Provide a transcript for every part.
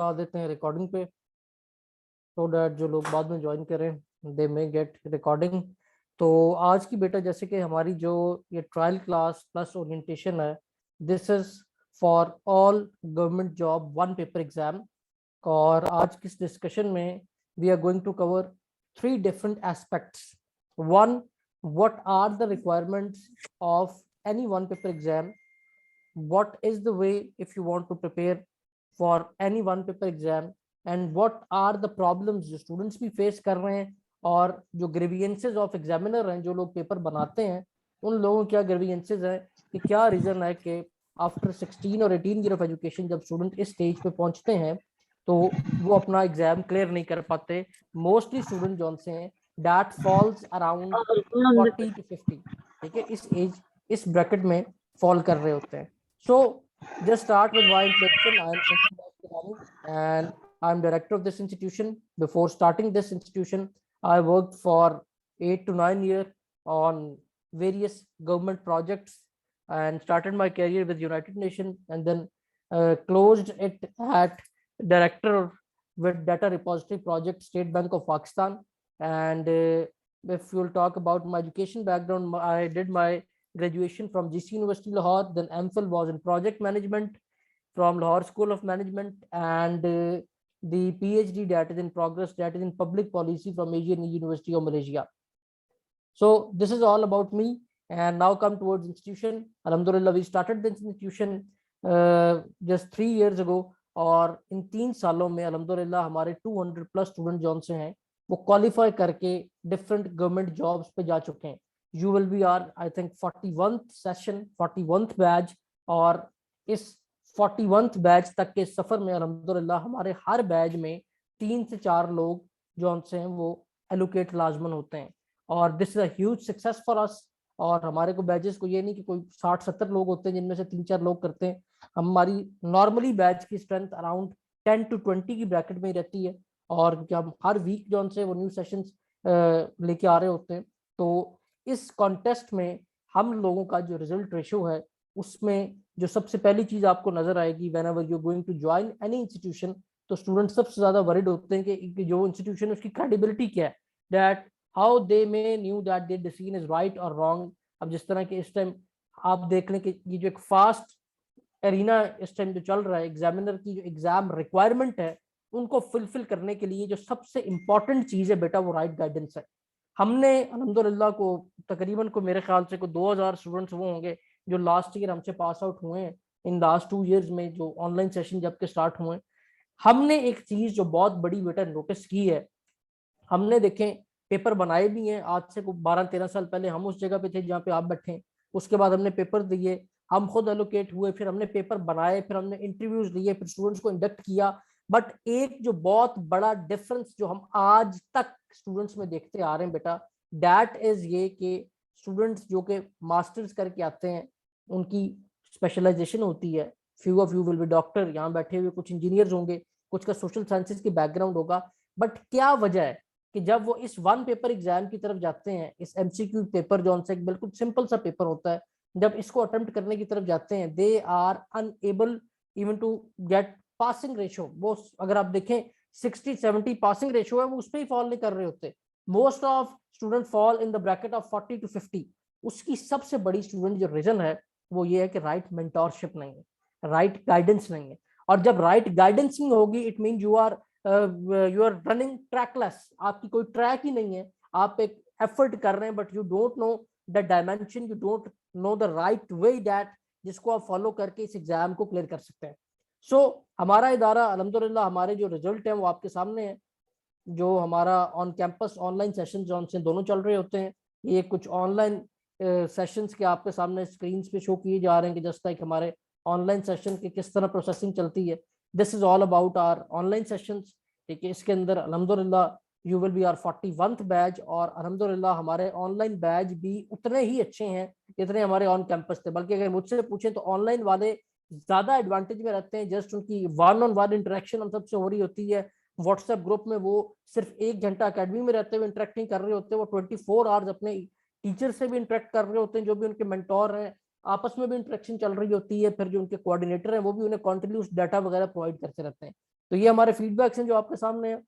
डाल देते हैं रिकॉर्डिंग पे, सो डैट जो लोग बाद में ज्वाइन करें दे मे गेट रिकॉर्डिंग। तो आज की बेटा जैसे कि हमारी जो ये ट्रायल क्लास प्लस ओरिएंटेशन है, this is for all government job one paper exam. और आज किस डिस्कशन में we are going to cover three different aspects. One, what are the requirements of any one paper exam? What is the way if you want to prepare for any one paper exam? And what are the problems जो students भी face कर रहे हैं, और जो grievances of examiner हैं, जो लोग पेपर बनाते हैं उन लोगों क्या grievances हैं, कि क्या रीजन है कि आफ्टर 16 और 18 ईयर ऑफ एजुकेशन जब स्टूडेंट इस स्टेज पे पहुंचते हैं तो वो अपना एग्जाम क्लियर नहीं कर पाते। मोस्टली स्टूडेंट जो से हैं दैट फॉल्स अराउंड 40 to 50, ठीक है, इस एज इस ब्रैकेट में फॉल कर रहे होते हैं। सो just start with my introduction. I am Sanjay Kirani and I am director of this institution. Before starting this institution, I worked for 8 to 9 years on various government projects and started my career with United Nations, and then closed it at director with data repository project State Bank of Pakistan. And if you'll talk about my education background, I did my graduation from GC University Lahore, then MPhil was in project management from Lahore School of Management, and the PhD that is in progress, that is in public policy from Asian University of Malaysia. So this is all about me. And now come towards institution. Alhamdulillah, we started this institution just 3 years ago, और इन 3 सालों में अल्हम्दुलिल्लाह हमारे 200 plus student जौन से हैं वो qualify करके डिफरेंट गवर्नमेंट जॉब्स पे जा चुके हैं। You will B are I think 41th session, 41th batch, और इस 41th बैच तक के सफर में अल्हम्दुलिल्लाह हमारे हर बैच में 3 से 4 लोग जौन से हैं वो एलोकेट लाजमन होते हैं, और this is a huge success for us. और हमारे को बैचेस को ये नहीं कि कोई 60-70 लोग होते हैं जिनमें से 3-4 लोग करते हैं। हमारी नॉर्मली बैच की स्ट्रेंथ अराउंड 10 to 20 की ब्रैकेट में ही रहती है, और क्योंकि हम हर वीक जो से वो न्यू सेशंस लेके आ रहे होते हैं, तो इस कॉन्टेस्ट में हम लोगों का जो रिजल्ट रेशो है उसमें जो सबसे पहली चीज आपको नजर आएगी whenever you going to join any institution, तो स्टूडेंट सबसे ज्यादा वरीड होते हैं कि जो इंस्टीट्यूशन है उसकी क्रेडिबिलिटी क्या है, that how they may knew that there decision is right और रॉन्ग। अब जिस तरह के इस टाइम आप देख लें कि ये जो एक फास्ट एरिना इस टाइम जो चल रहा है, एग्जामिनर की जो एग्जाम रिक्वायरमेंट है उनको फुलफिल करने के लिए जो सबसे इंपॉर्टेंट चीज है बेटा वो राइट गाइडेंस है। हमने अल्हम्दुलिल्लाह को तकरीबन को मेरे ख्याल से को 2000 स्टूडेंट्स वो होंगे जो लास्ट ईयर हमसे पास आउट हुए हैं इन लास्ट 2 इयर्स में, जो ऑनलाइन सेशन जब के स्टार्ट हुए। हमने एक चीज जो बहुत बड़ी बेटा नोटिस की है, हमने देखें पेपर बनाए भी हैं, आज से 12-13 साल पहले हम उस जगह पे थे जहाँ पे आप बैठे हैं, उसके बाद हमने पेपर दिए, हम खुद एलोकेट हुए, फिर हमने पेपर बनाए, फिर हमने इंटरव्यूज लिए, फिर स्टूडेंट्स को इंडक्ट किया। बट एक जो बहुत बड़ा डिफरेंस जो हम आज तक स्टूडेंट्स में देखते आ रहे हैं बेटा, दैट इज ये कि स्टूडेंट्स जो कि मास्टर्स करके आते हैं उनकी स्पेशलाइजेशन होती है। Few of you will B doctor, यहाँ बैठे हुए कुछ इंजीनियर्स होंगे, कुछ का सोशल साइंसेज की बैकग्राउंड होगा। बट क्या वजह है कि जब वो इस वन पेपर एग्जाम की तरफ जाते हैं, इस एमसीक्यू पेपर जो से एक बिल्कुल सिंपल सा पेपर होता है, जब इसको अटेम्प्ट करने की तरफ जाते हैं they are unable even to get passing ratio. वो अगर आप देखें 60-70 पासिंग रेशो है, वो उस पर ही फॉल नहीं कर रहे होते। Most of student fall in the bracket of 40 to 50। उसकी सबसे बड़ी स्टूडेंट जो रीजन है वो ये है कि राइट मेंटोरशिप नहीं है, राइट गाइडेंस नहीं है। और जब राइट गाइडेंस नहीं होगी it mean you are running trackless, आपकी कोई ट्रैक ही नहीं है, आप एक एफर्ट कर रहे हैं but you don't know the dimension, you don't know the right way that जिसको आप फॉलो करके इस एग्जाम को क्लियर कर सकते हैं। सो हमारा इदारा अल्हम्दुलिल्लाह हमारे जो रिजल्ट है वो आपके सामने है। जो हमारा ऑन कैंपस ऑनलाइन सेशन जो से दोनों चल रहे होते हैं, ये कुछ ऑनलाइन सेशंस के आपके सामने स्क्रीन पे शो किए जा रहे हैं कि जस्ट लाइक हमारे ऑनलाइन सेशन की किस तरह प्रोसेसिंग चलती है। This is all about our online sessions, ठीक है। इसके अंदर अल्हम्दुलिल्लाह you will be our 41th batch, और अल्हम्दुलिल्लाह हमारे ऑनलाइन बैच भी उतने ही अच्छे हैं जितने हमारे ऑन कैंपस थे। बल्कि अगर मुझसे पूछें तो ऑनलाइन वाले ज्यादा एडवांटेज में रहते हैं, जस्ट उनकी वन ऑन वन इंटरेक्शन हम सबसे हो रही होती है। व्हाट्सएप ग्रुप में वो सिर्फ 1 घंटा अकेडमी में रहते हुए इंटरेक्ट नहीं कर रहे होते, वो 24 आवर्स अपने टीचर से भी इंटरेक्ट कर रहे होते हैं, जो भी उनके मेंटोर हैं, आपस में भी इंटरेक्शन चल रही होती है। फिर जो उनके कोऑर्डिनेटर हैं वो भी उन्हें कॉन्टिन्यूस डाटा वगैरह प्रोवाइड करते रहते हैं। तो ये हमारे फीडबैक्स हैं जो आपके सामने है।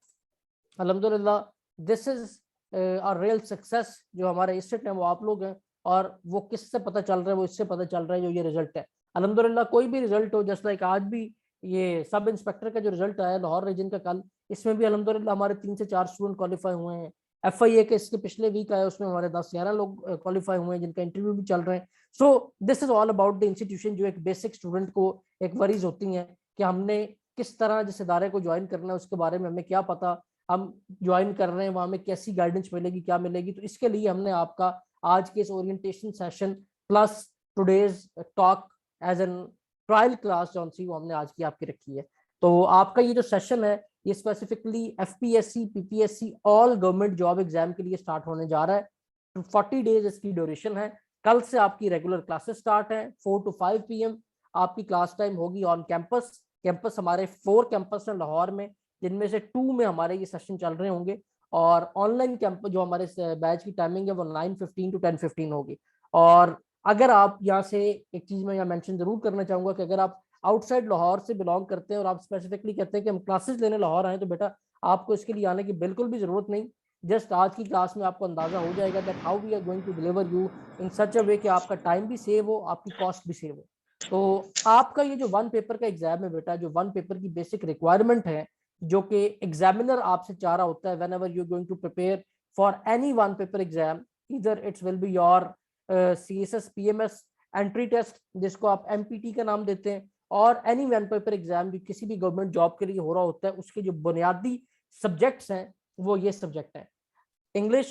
अल्हम्दुलिल्लाह this is a real success. जो हमारे एसेट हैं वो आप लोग हैं, और वो किससे पता चल रहा है, वो इससे पता चल रहा है जो ये रिजल्ट है। अल्हम्दुलिल्लाह कोई भी रिजल्ट हो, जस्ट लाइक आज भी ये सब इंस्पेक्टर का जो रिजल्ट आया लाहौर रीजन का कल, इसमें भी अल्हम्दुलिल्लाह हमारे 3 से 4 स्टूडेंट क्वालिफाई हुए हैं। FIA के इसके पिछले वीक आया, उसमें हमारे 10-11 लोग क्वालिफाई हुए हैं जिनका इंटरव्यू भी चल रहे हैं। सो this is all about the institution. जो एक बेसिक स्टूडेंट को एक वरीज होती हैं कि हमने किस तरह जिस इदारे को ज्वाइन करना है, उसके बारे में हमें क्या पता, हम ज्वाइन कर रहे हैं वहां में कैसी गाइडेंस मिलेगी, क्या मिलेगी। तो इसके लिए हमने आपका आज के इस orientation session plus today's talk as an trial class जो सी वो हमने आज की आपकी रखी है। तो आपका ये जो सेशन है ये specifically FPSC PPSC all government job exam के लिए स्टार्ट होने जा रहा है। 40 डेज इसकी ड्यूरेशन है। कल से आपकी रेगुलर क्लासेस स्टार्ट है 4 to 5 PM। आपकी क्लास टाइम होगी ऑन कैंपस। कैंपस हमारे 4 कैंपस हैं लाहौर में, जिनमें से 2 में हमारे ये सेशन चल रहे होंगे। और ऑनलाइन कैंप जो हमारे बैच की टाइमिंग है वो 9:15 to 10:15 होगी। और अगर आप यहाँ से एक चीज मैं यहाँ मेंशन जरूर करना चाहूंगा कि अगर आप आउटसाइड लाहौर से बिलोंग करते हैं और आप स्पेसिफिकली कहते हैं कि हम क्लासेस लेने लाहौर आए, तो बेटा आपको इसके लिए आने की बिल्कुल भी जरूरत नहीं। जस्ट आज की क्लास में आपको अंदाजा हो जाएगा that how we are going to deliver you in such a way कि आपका टाइम भी सेव हो, आपकी कॉस्ट भी सेव हो। तो आपका ये जो 1 पेपर का एग्जाम है बेटा, जो 1 पेपर की बेसिक रिक्वायरमेंट है, जो कि एग्जामिनर आपसे चाह रहा होता है whenever you going to prepare for any 1 paper exam, इधर it's will be your CSS PMS entry test, जिसको आप MPT का नाम देते हैं, और एनी 1 पेपर एग्जाम जो किसी भी गवर्नमेंट जॉब के लिए हो रहा होता है, उसके जो बुनियादी सब्जेक्ट्स हैं वो ये सब्जेक्ट है। इंग्लिश,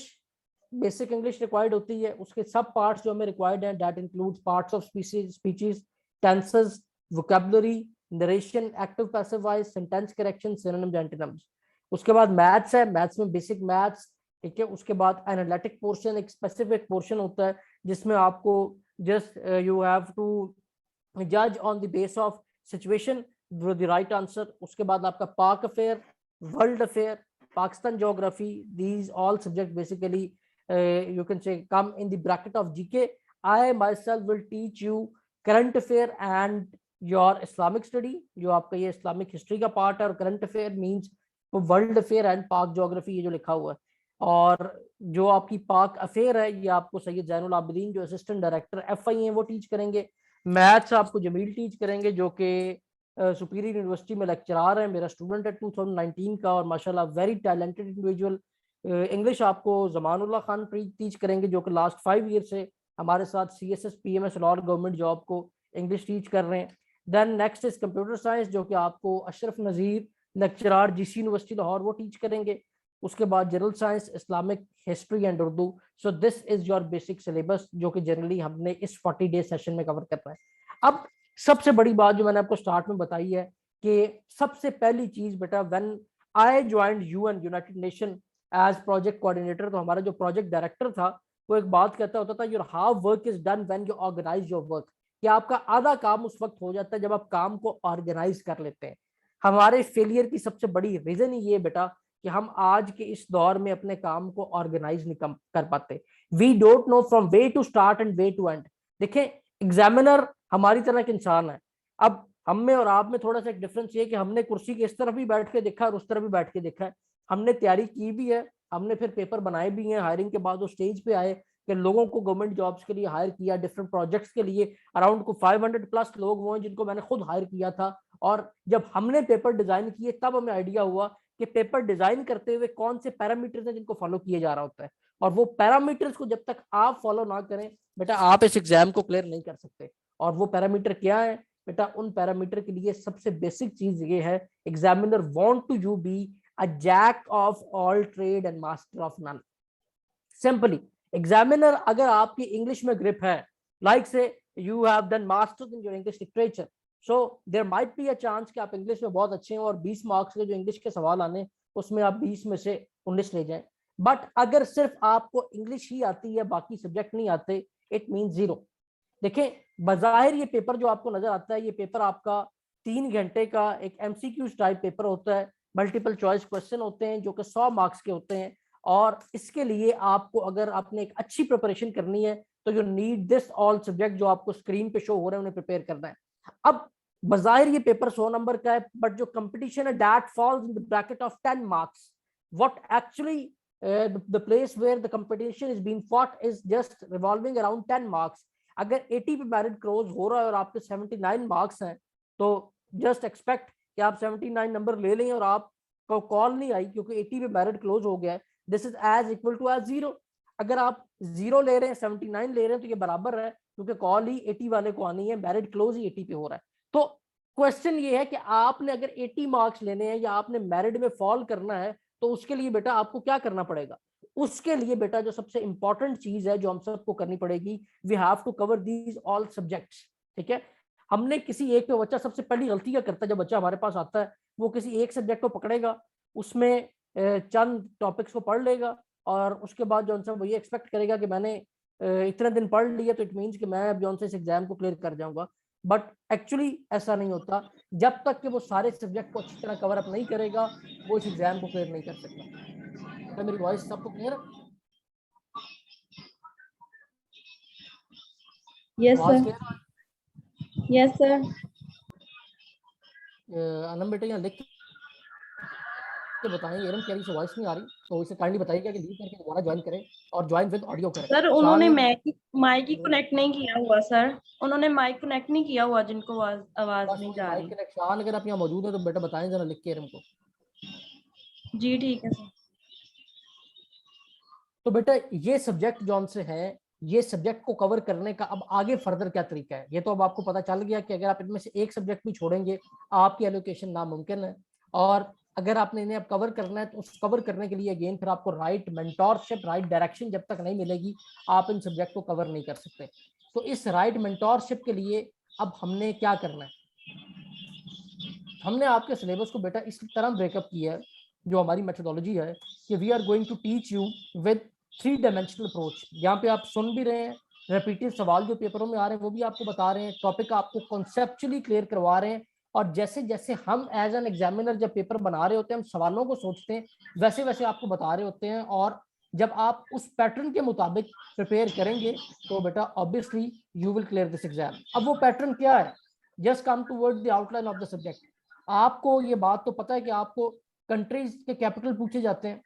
बेसिक इंग्लिश रिक्वायर्ड होती है। उसके सब पार्ट्स जो हमें रिक्वायर्ड हैं, that includes parts of speeches, tenses, vocabulary, narration, active passive voice, sentence correction, synonyms antonyms. उसके बाद मैथ्स है, मैथ्स में बेसिक मैथ्स, ठीक है। उसके बाद एनालिटिक पोर्शन, एक स्पेसिफिक पोर्शन होता है जिसमें आपको जस्ट यू हैव टू जज on the base of situation the right answer. उसके बाद आपका पाक affair, world affair, Pakistan geography, these all subject basically you can say come in the bracket of GK. I myself will teach you current affair and your Islamic study, जो आपका ये Islamic history का part है, और current affair means world affair and पाक geography, ये जो लिखा हुआ है। और जो आपकी पाक अफेयर है ये आपको सैयद जैनुल आबिदीन जो असिस्टेंट डायरेक्टर FI हैं वो टीच करेंगे। मैथ्स आपको जमील टीच करेंगे जो कि सुपीरियर यूनिवर्सिटी में लेक्चरार है, मेरा स्टूडेंट है 2019 का, और माशाल्लाह वेरी टैलेंटेड इंडिविजुअल। इंग्लिश आपको जमानुल्लाह खान टीच करेंगे जो कि लास्ट 5 ईयर से हमारे साथ CSS PMS Lahore government job को इंग्लिश टीच कर रहे हैं। Then next is computer science, जो कि आपको Ashraf Nazir lecturer GC university Lahore वो टीच करेंगे। उसके बाद general science, Islamic history and Urdu. So this is your basic syllabus जो कि जनरली हमने इस 40 डे सेशन में कवर करना है। अब सबसे बड़ी बात जो मैंने आपको स्टार्ट में बताई है कि सबसे पहली चीज बेटा, when I joined UN united nation as project coordinator, तो हमारा जो प्रोजेक्ट डायरेक्टर था वो एक बात कहता होता था, your half work is done when you organize your work, कि आपका आधा काम उस वक्त हो जाता है जब आप काम को ऑर्गेनाइज कर लेते हैं। हमारे फेलियर की सबसे बड़ी रीजन ही ये बेटा कि हम आज के इस दौर में अपने काम को ऑर्गेनाइज नहीं कर पाते। We don't know from way to start and way to end. देखें, एग्जामिनर हमारी तरह के इंसान है। अब हम में और आप में थोड़ा सा एक डिफरेंस ये कि हमने कुर्सी के इस तरफ भी बैठ के देखा और उस तरफ भी बैठ के देखा है। हमने तैयारी की भी है, हमने फिर पेपर बनाए भी हैं। हायरिंग के बाद वो स्टेज पे आए कि लोगों को गवर्नमेंट जॉब्स के लिए हायर किया, डिफरेंट प्रोजेक्ट्स के लिए। अराउंड को 500+ लोग वो हैं जिनको मैंने खुद हायर किया था। और जब हमने पेपर डिजाइन किए तब हमें आइडिया हुआ कि पेपर डिजाइन करते हुए कौन से पैरामीटर्स हैं जिनको फॉलो किया जा रहा होता है। और वो पैरामीटर्स को जब तक आप फॉलो ना करें बेटा, आप इस एग्जाम को क्लियर नहीं कर सकते। और वो पैरामीटर क्या है बेटा? उन पैरामीटर के लिए सबसे बेसिक चीज ये है, examiner want to you be a jack of all trade and master of none. Simply, examiner अगर आपकी इंग्लिश में ग्रिप है, like say you have done masters in your English literature, so there might be a chance कि आप English में बहुत अच्छे हैं और 20 मार्क्स के जो इंग्लिश के सवाल आने उसमें आप 20 में से 19 ले जाएं। बट अगर सिर्फ आपको इंग्लिश ही आती है, बाकी सब्जेक्ट नहीं आते, इट मीन 0। देखें, बजाहिर ये पेपर जो आपको नजर आता है, ये पेपर आपका 3 घंटे का एक MCQ टाइप पेपर होता है। मल्टीपल चॉइस क्वेश्चन होते हैं जो कि 100 मार्क्स के होते हैं। और इसके लिए आपको अगर आपने एक अच्छी प्रिपरेशन करनी है तो you need this all subject जो आपको स्क्रीन पे शो हो रहे हैं, उन्हें प्रिपेयर करना है। अब बजाहिर ये पेपर 100 नंबर का है, बट जो कंपटीशन है that falls in the bracket of 10 marks. What actually the place where the competition is being fought is just revolving around 10 marks. अगर 80 पे मेरिट क्रॉस हो रहा है और आपके 79 मार्क्स हैं, तो जस्ट एक्सपेक्ट कि आप 79 नंबर ले लें और आपको कॉल नहीं आई क्योंकि 80 पे मेरिट क्लोज हो गया है. This is as equal to as zero. अगर आप जीरो ले रहे हैं 79 ले रहे हैं तो ये बराबर है क्योंकि कॉल ही 80 वाले को आनी है, मेरिट क्लोज ही 80 पे हो रहा है. तो क्वेश्चन ये है कि आपने अगर 80 मार्क्स लेने हैं या आपने मेरिट में फॉल करना है तो उसके लिए बेटा आपको क्या करना पड़ेगा. उसके लिए बेटा जो सबसे इंपॉर्टेंट चीज है जो हम सबको करनी पड़ेगी, we have to cover these all subjects. ठीक है, हमने किसी एक पे बच्चा सबसे पहली गलती क्या करता है, जब बच्चा हमारे पास आता है वो किसी एक सब्जेक्ट को पकड़ेगा, उसमें चंद टॉपिक्स को पढ़ लेगा और उसके बाद जो वो ये एक्सपेक्ट करेगा कि मैंने इतने दिन पढ़ लिया तो इट मीन्स कि मैं अब जो इस एग्जाम को क्लियर कर जाऊंगा. बट एक्चुअली ऐसा नहीं होता. जब तक कि वो सारे सब्जेक्ट को अच्छी तरह कवर अप नहीं करेगा वो इस एग्जाम को क्लियर नहीं कर सकता. तो मेरी वॉइस सबको क्लियर है? यस आवाज sir. Clear? Yes sir. Anam बेटा यहाँ लिख के बताएं, एरम कह रही से वॉइस नहीं आ रही तो इसे काइंडली बताइएगा कि लीव करके दोबारा ज्वाइन करें और ज्वाइन विद ऑडियो करें. सर उन्होंने शान माइक ही कनेक्ट नहीं किया हुआ सर. उन्होंने माइक कनेक्ट नहीं किया हुआ जिनको आवाज बस नहीं वही जा माइक रही. कनेक्ट. शान अगर आप यहाँ मौजूद है तो बेटा बताएं जरा लिख के एरम को. जी ठीक है सर. तो बेटा ये सब्जेक्ट जौन से है, ये सब्जेक्ट को कवर करने का अब आगे फर्दर क्या तरीका है ये तो अब आपको पता चल गया कि अगर आप इनमें से एक सब्जेक्ट भी छोड़ेंगे आपकी एलोकेशन नामुमकिन है. और अगर आपने इन्हें अब कवर करना है तो उस कवर करने के लिए अगेन फिर आपको राइट मेंटोरशिप, राइट डायरेक्शन जब तक नहीं मिलेगी आप इन सब्जेक्ट को कवर नहीं कर सकते. तो इस राइट मेंटोरशिप के लिए अब हमने क्या करना है, हमने आपके सिलेबस को बेटा इस तरह ब्रेकअप किया है, जो हमारी मेथोडोलॉजी है कि we are going to teach you with 3 dimensional approach. यहाँ पे आप सुन भी रहे हैं, रिपीटेड सवाल जो पेपरों में आ रहे हैं वो भी आपको बता रहे हैं, टॉपिक आपको कॉन्सेप्चुअली क्लियर करवा रहे हैं. और जैसे जैसे हम एज एन एग्जामिनर जब पेपर बना रहे होते हैं, हम सवालों को सोचते हैं, वैसे वैसे आपको बता रहे होते हैं. और जब आप उस पैटर्न के मुताबिक प्रिपेयर करेंगे तो बेटा obviously you will clear this exam. अब वो पैटर्न क्या है, just come toward the outline of the subject. आपको ये बात तो पता है कि आपको कंट्रीज के कैपिटल पूछे जाते हैं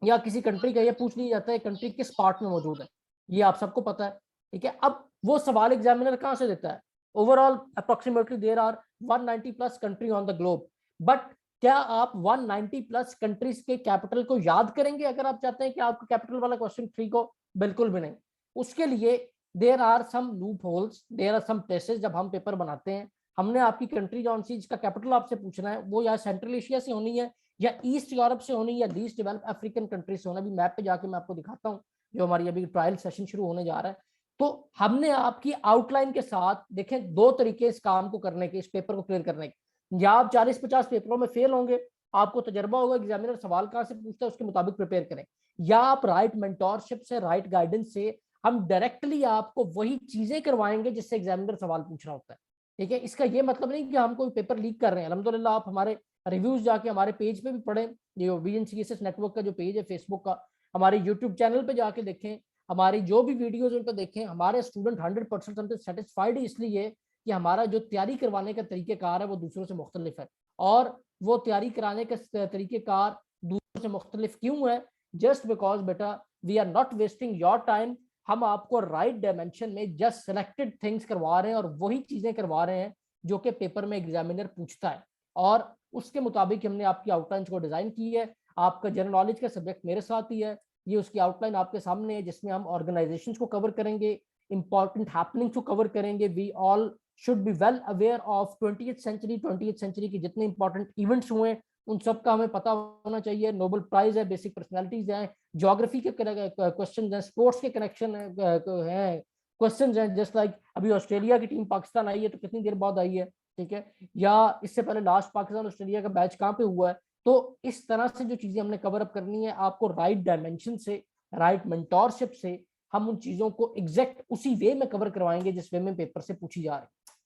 या किसी कंट्री का ये पूछ लिया जाता है कंट्री किस पार्ट में मौजूद है, ये आप सबको पता है. ठीक है, अब वो सवाल एग्जामिनर कहां से देता है, overall approximately there are 190 plus country on the globe. But क्या आप 190 प्लस कंट्रीज के कैपिटल को याद करेंगे अगर आप चाहते हैं कि आपको कैपिटल वाला क्वेश्चन 3 को? बिल्कुल भी नहीं. उसके लिए there are some loopholes, there are some places. जब हम पेपर बनाते हैं हमने आपकी कंट्री जौन सी जिसका कैपिटल आपसे पूछना है वो या सेंट्रल एशिया से होनी है या ईस्ट यूरोप से होनी है या लीस्ट डेवलप अफ्रीकन कंट्री से होना. अभी मैप पे जाके मैं आपको दिखाता हूँ जो हमारी अभी ट्रायल सेशन शुरू होने जा रहा है. तो हमने आपकी आउटलाइन के साथ देखें 2 तरीके इस काम को करने के, इस पेपर को क्लियर करने के. या आप 40-50 पेपरों में फेल होंगे, आपको तजर्बा होगा एग्जामिनर सवाल कहाँ से पूछता है उसके मुताबिक प्रिपेयर करें. या आप राइट मेंटोरशिप से, राइट गाइडेंस से हम डायरेक्टली आपको वही चीजें करवाएंगे जिससे एग्जामिनर सवाल पूछ रहा होता है. ठीक है, इसका ये मतलब नहीं कि हम कोई पेपर लीक कर रहे हैं. अल्हम्दुलिल्लाह आप हमारे रिव्यूज जाके हमारे पेज पे भी पढ़ें, ये VNCSS नेटवर्क का जो पेज है फेसबुक का, हमारे यूट्यूब चैनल पे जाके देखें, हमारी जो भी वीडियोज उन पर देखें. हमारे स्टूडेंट 100% हमसे सेटिस्फाइड इसलिए कि हमारा जो तैयारी करवाने का तरीक़ेकार है वो दूसरों से मुख्तलिफ है. और वो तैयारी कराने का तरीक़ेकार दूसरों से मुख्तलिफ क्यों है? जस्ट बिकॉज बेटा we are not wasting your time. हम आपको राइट डायमेंशन में जस्ट सिलेक्टेड थिंग्स करवा रहे हैं और वही चीजें करवा रहे हैं जो कि पेपर में एग्जामिनर पूछता है. और उसके मुताबिक हमने आपकी आउटलाइन को डिजाइन की है. आपका जनरल नॉलेज का सब्जेक्ट मेरे साथ ही है, ये उसकी आउटलाइन आपके सामने है जिसमें हम ऑर्गेनाइजेशंस को कवर करेंगे, इंपॉर्टेंट हैपनिंग्स को कवर करेंगे. We all should be well aware of 20th century की जितने इंपॉर्टेंट इवेंट्स हुए उन सब का हमें पता होना चाहिए. नोबेल प्राइज है, बेसिक पर्सनैलिटीज है, ज्योग्राफी के क्वेश्चन हैं, स्पोर्ट्स के कनेक्शन है क्वेश्चन हैं. जस्ट लाइक अभी ऑस्ट्रेलिया की टीम पाकिस्तान आई है तो कितनी देर बाद आई है, ठीक है, या इससे पहले लास्ट पाकिस्तान ऑस्ट्रेलिया का मैच कहाँ पे हुआ है. तो इस तरह से जो चीजें हमने कवर अप करनी है आपको राइट डायमेंशन से, राइट मेंटोरशिप से हम उन चीजों को एग्जैक्ट उसी वे में कवर करवाएंगे जिस वे में पेपर से पूछी जा रही है.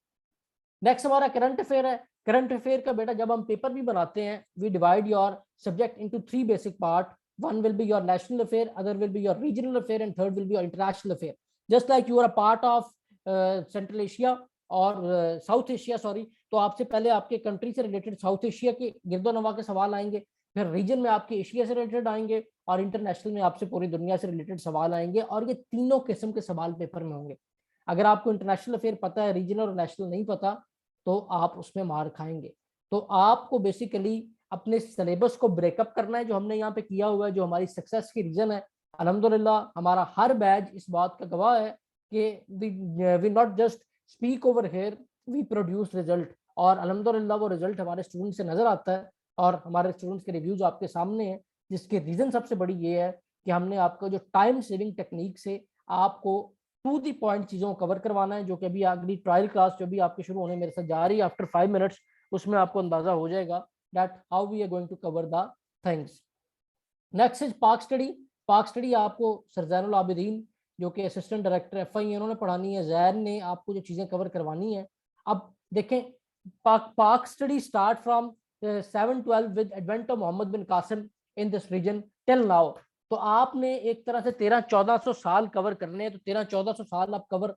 नेक्स्ट हमारा करंट अफेयर है. करंट अफेयर का बेटा जब हम पेपर भी बनाते हैं we divide your subject into 3 basic part. One will be your national affair, other will be your regional affair, and third will be your international affair. Just like you are a part of Central Asia or South Asia, sorry, तो आपसे पहले आपके country से related south Asia के गिरदोनवा के सवाल आएंगे, फिर रीजन में आपके एशिया से रिलेटेड आएंगे, और इंटरनेशनल में आपसे पूरी दुनिया से रिलेटेड सवाल आएंगे, और ये तीनों किस्म के सवाल पेपर में होंगे। अगर आपको इंटरनेशनल अफेयर पता है, रीजनल और नेशनल नहीं पता, तो आप उसमें मार खाएंगे। तो आपको बेसिकली अपने सिलेबस को ब्रेकअप करना है, जो हमने यहाँ पे किया हुआ है, जो हमारी सक्सेस की रीजन है। अल्हम्दुलिल्लाह हमारा हर बैच इस बात का गवाह है कि we not just speak over here, we produce result, और अल्हम्दुलिल्लाह वो रिजल्ट हमारे स्टूडेंट से नजर आता है, और हमारे स्टूडेंट्स के रिव्यूज आपके सामने हैं। जिसकी रीजन सबसे बड़ी ये है कि हमने आपको जो टाइम सेविंग टेक्निक से आपको टू दी पॉइंट चीजों को कवर करवाना है, जो कि अभी अगली ट्रायल क्लास जो भी आपकी शुरू होने मेरे साथ जा रही है आफ्टर 5 मिनट्स, उसमें आपको अंदाजा हो जाएगा that how we are going to cover the things. Next is Pak study. Pak study आपको सर ज़ैनुल आबिदीन जो कि असिस्टेंट डायरेक्टर एफआई है, उन्होंने पढ़ानी है। जैन ने आपको जो चीजें कवर करवानी है। अब देखें, Pak study start from 712 with advent of Muhammad bin Qasim in this region till now. तो आपने एक तरह से 1300-1400 साल कवर करने हैं, तो 1300-1400 साल आप cover